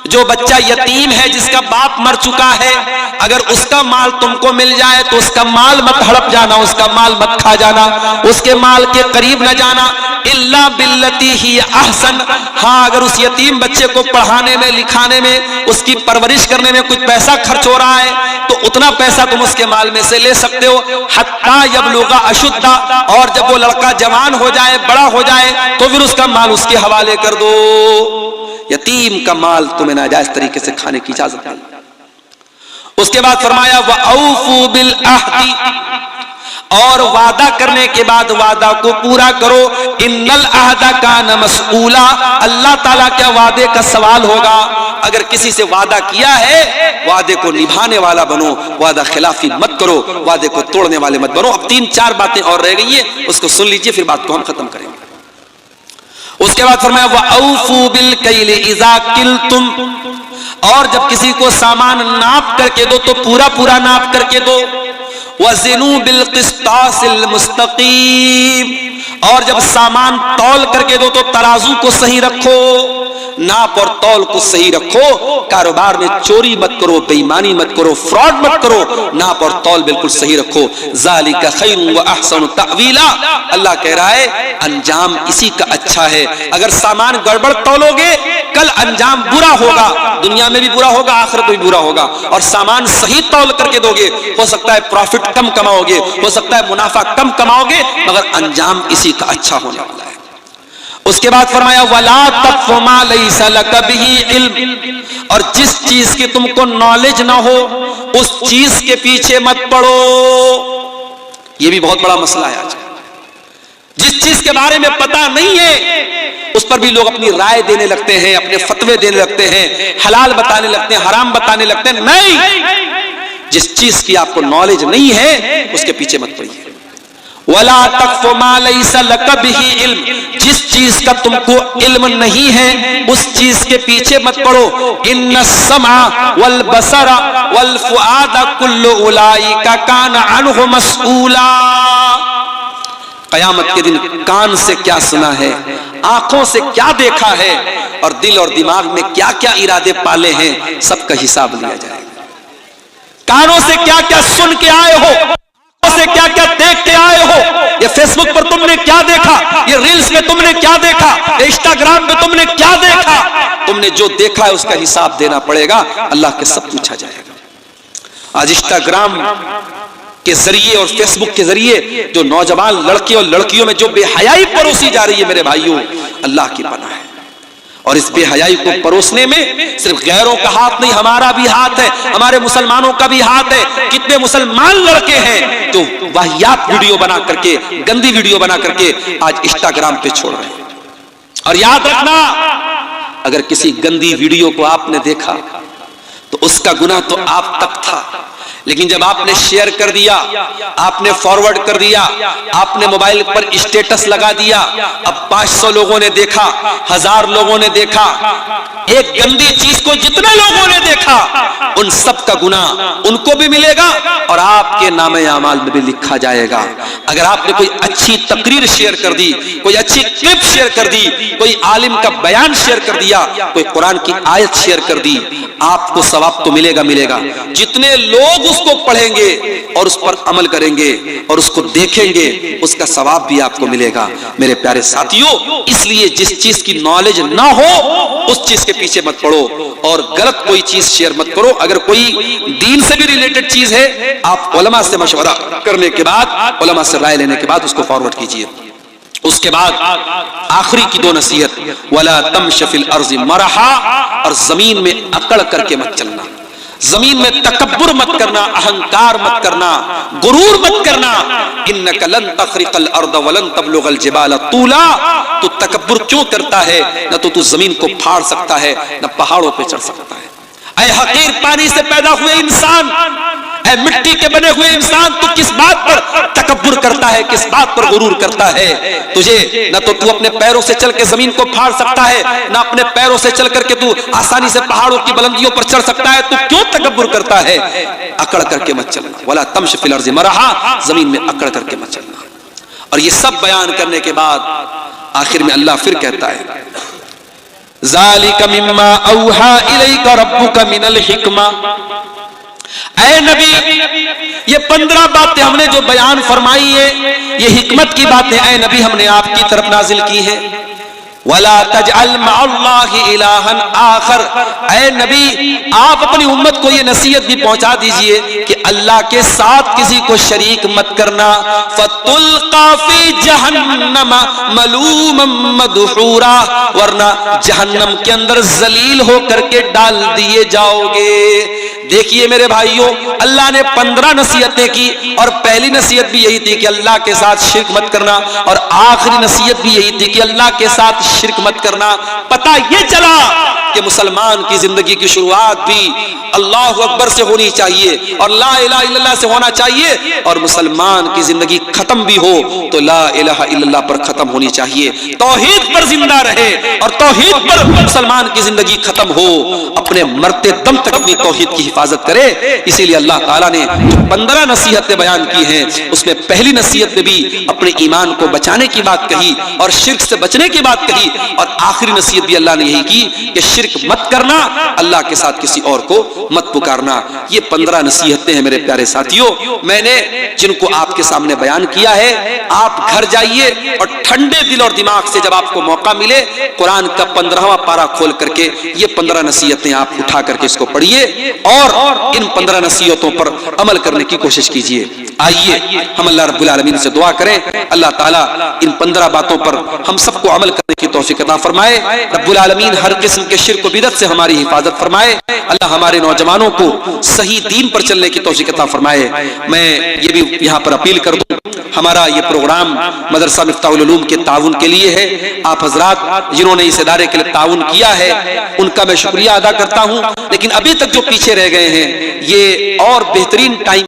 जो बच्चा यतीम है, जिसका बाप मर चुका है, अगर उसका माल तुमको मिल जाए तो उसका माल मत हड़प जाना, उसका माल मत खा जाना, उसके माल के करीब न जाना। इल्ला बिल्लती ही अहसन, हाँ अगर उस यतीम बच्चे को पढ़ाने में, लिखाने में, उसकी परवरिश करने में कुछ पैसा खर्च हो रहा है तो उतना पैसा तुम उसके माल में से ले सकते हो। हत्ता यबलुगा अशुद्धा, और जब वो लड़का जवान हो जाए, बड़ा हो जाए तो फिर उसका माल उसके हवाले कर दो। यतीम का माल तुम्हें नाजायज तरीके से खाने की इजाजत नहीं। उसके बाद फरमाया वऔफू बिल अहदी, और वादा करने के बाद वादा को पूरा करो। इन्नल अहदा कान मसऊला, अल्लाह ताला क्या वादे का सवाल होगा। अगर किसी से वादा किया है, वादे को निभाने वाला बनो, वादा खिलाफी मत करो, वादे को तोड़ने वाले मत बनो। अब 3-4 बातें और रह गई है, उसको सुन लीजिए, फिर बात को हम खत्म करेंगे। उसके बाद फरमाया वऔफू बिल कैल इज़ा किल्तुम, और जब किसी को सामान नाप करके दो तो पूरा पूरा नाप करके दो। वज़िनू बिल क़िस्तासिल मुस्तक़ीम, और जब सामान तौल करके दो तो तराजू को सही रखो, नाप और तौल को सही रखो। कारोबार में चोरी मत करो, बेईमानी मत करो, फ्रॉड मत करो, नाप और तौल बिल्कुल सही रखो। ज़ालिका खैरुन व अहसनु तअवीला, अल्लाह कह रहा है अंजाम इसी का अच्छा है। अगर सामान गड़बड़ तौलोगे कल अंजाम बुरा होगा, दुनिया में भी बुरा होगा, आखिरत में भी बुरा होगा। और सामान सही तौल करके दोगे, हो सकता है प्रॉफिट कम कमाओगे, हो सकता है मुनाफा कम कमाओगे, मगर अंजाम इसी का अच्छा होने वाला है। उसके बाद फरमाया वला तक़फ़ु मा लैसा लक बिही इल्म, और जिस चीज की तुमको नॉलेज ना हो उस चीज के पीछे मत पड़ो। यह भी बहुत बड़ा मसला है आज। जिस चीज के बारे में पता नहीं है उस पर भी लोग अपनी राय देने लगते हैं, अपने फतवे देने लगते हैं, हलाल बताने लगते हैं, हराम बताने लगते हैं। नहीं, जिस चीज की आपको नॉलेज नहीं है उसके पीछे मत पड़िए। वला तक़फ़ु मा लैसा लक बिही इल्म, जिस चीज का तुमको इल्म नहीं है उस चीज के पीछे मत पड़ो। इन्नस समा वल बसरा वल फुआदा कुल्लु उलाइका कान अन्हु मसऊला, कयामत के दिन कान से क्या सुना है, आंखों से क्या देखा है, और दिल और दिमाग में क्या क्या इरादे पाले हैं, सबका हिसाब लिया जाएगा। कानों से क्या क्या सुन के आए हो, आंखों से क्या क्या देख के आए हो, ये फेसबुक पर तुमने क्या देखा, ये रील्स में तुमने क्या देखा, ये इंस्टाग्राम पे तुमने क्या देखा, तुमने जो देखा है उसका हिसाब देना पड़ेगा, अल्लाह के सब पूछा जाएगा। आज इंस्टाग्राम के जरिए और फेसबुक के जरिए जो नौजवान लड़के और लड़कियों में जो बेहयाई परोसी जा रही है मेरे भाइयों, अल्लाह की पनाह है। और इस बेहयाई को परोसने में सिर्फ गैरों का हाथ नहीं, हमारा भी हाथ है, हमारे मुसलमानों का भी हाथ है। कितने मुसलमान लड़के हैं जो वाहियात वीडियो बना करके, गंदी वीडियो बना करके आज इंस्टाग्राम पे छोड़ रहे हैं। और याद रखना, अगर किसी गंदी वीडियो को आपने देखा तो उसका गुनाह तो आप तक था, लेकिन जब आपने शेयर कर दिया, आपने फॉरवर्ड कर दिया, आपने मोबाइल पर स्टेटस लगा दिया, अब 500 लोगों ने देखा, 1000 लोगों ने देखा, एक गंदी चीज को जितने लोगों ने देखा उन सब का गुनाह उनको भी मिलेगा और आपके नामे आमाल में भी लिखा जाएगा। अगर आपने कोई अच्छी तकरीर शेयर कर दी, कोई अच्छी क्लिप शेयर कर दी, कोई आलिम का बयान शेयर कर दिया, कोई कुरान की आयत शेयर कर दी, आपको सवाब तो मिलेगा मिलेगा। जितने लोग उसको पढ़ेंगे और उस पर अमल करेंगे और उसको देखेंगे, उसका सवाब भी आपको मिलेगा। मेरे प्यारे साथियों, इसलिए जिस चीज की नॉलेज ना हो उस चीज के पीछे मत पड़ो और गलत कोई चीज शेयर मत करो। अगर कोई दीन से भी रिलेटेड चीज है, आप उलमा से मशवरा करने के बाद, उलमा से राय लेने के बाद उसको फॉरवर्ड कीजिए। उसके बाद आखिरी की 2 नसीहत, वला तमश फिल अर्ज़ मरहा, और जमीन में अकड़ करके मत चलना, जमीन में तकब्बुर मत करना, अहंकार मत करना, गुरूर मत करना। इन्नका लन तखरिकल अर्द वलन तबलुगल जिबाल तूला, तू तकब्बुर क्यों करता है, न तो तू जमीन को फाड़ सकता है, न पहाड़ों पे चढ़ सकता है। ऐ हकीर पानी से पैदा हुए इंसान, ऐ मिट्टी के बने हुए इंसान, तू किस बात पर तकब्बुर करता है, किस बात पर गुरूर करता है? तुझे न तो तू अपने पैरों से चल के जमीन को फाड़ सकता है, न अपने पैरों से चल करके तू आसानी से पहाड़ों की बुलंदियों पर चढ़ सकता है। तू क्यों तकब्बुर करता है? अकड़ करके मत चलना, वला तमश फिल अर्ज़ मरहा, जमीन में अकड़ करके मत चलना। और ये सब बयान करने के बाद आखिर में अल्लाह फिर कहता है, ज़ालिका मिम्मा औहा इलैका रब्बुका मिनल हिक्मा। ऐ नबी, ये 15 बातें हमने जो बयान फरमाई है, ये हिकमत की बातें ऐ नबी हमने आपकी तरफ नाजिल की है। वला तजअल मअल्लाहि इलाहन आखर, ऐ नबी आप अपनी उम्मत को ये नसीहत भी पहुंचा दीजिए कि अल्लाह के साथ किसी को शरीक मत करना। फतुल्का फी जहन्नम मलूमम मदहूरा, वरना जहन्नम के अंदर जलील होकर के डाल दिए जाओगे। देखिए मेरे भाइयों, अल्लाह ने 15 नसीहतें की और पहली नसीहत भी यही थी कि अल्लाह के साथ शिर्क मत करना, और आखिरी नसीहत भी यही थी कि अल्लाह के साथ शिर्क मत करना। पता ये चला कि मुसलमान की जिंदगी की शुरुआत भी अल्लाहु अकबर से होनी चाहिए और ला इलाहा इल्लल्लाह से होना चाहिए, और मुसलमान की जिंदगी खत्म भी हो तो ला इलाहा इल्लल्लाह पर खत्म होनी चाहिए। तौहीद पर जिंदा रहे और तौहीद पर मुसलमान की जिंदगी खत्म हो, अपने मरते दम तक अपनी तौहीद की हिफाजत करे। इसीलिए अल्लाह ताला ने जो 15 नसीहतें बयान की हैं, उसमें पहली नसीहत में भी अपने ईमान को बचाने की बात कही और शिर्क से बचने की बात कही, और आखिरी नसीहत भी अल्लाह ने यही की कि शिर्क मत करना, अल्लाह के साथ किसी और को मत पुकारना। ये 15 नसीहतें हैं मेरे प्यारे साथियों, मैंने जिनको आपके सामने बयान किया है। आप घर जाइए और ठंडे दिल और दिमाग से जब आपको मौका मिले, कुरान का 15वां पारा खोल करके ये 15 नसीहतें आप उठा करके इसको पढ़िए और इन 15 नसीहतों पर अमल करने की कोशिश कीजिए। आइए हम अल्लाह रब्बुल आलमीन से दुआ करें, अल्लाह ताला इन 15 बातों पर हम सबको अमल करने की तौफीक अता फरमाए। रब्बुल आलमीन हर किस्म के शिर्क व बिदअत से हमारी हिफाजत फरमाए। अल्लाह हमारे नौजवानों को सही दीन पर चलने की तौफीक अता फरमाए। मैं ये भी यहाँ पर अपील कर दूं, हमारा ये प्रोग्राम मदरसा मिफ्ताहुल उलूम के ताउन के लिए है। आप हजरात जिन्होंने इस इदारे के लिए ताउन किया है, उनका मैं शुक्रिया अदा करता हूँ। लेकिन अभी तक जो पीछे रह गए हैं, ये और बेहतरीन टाइम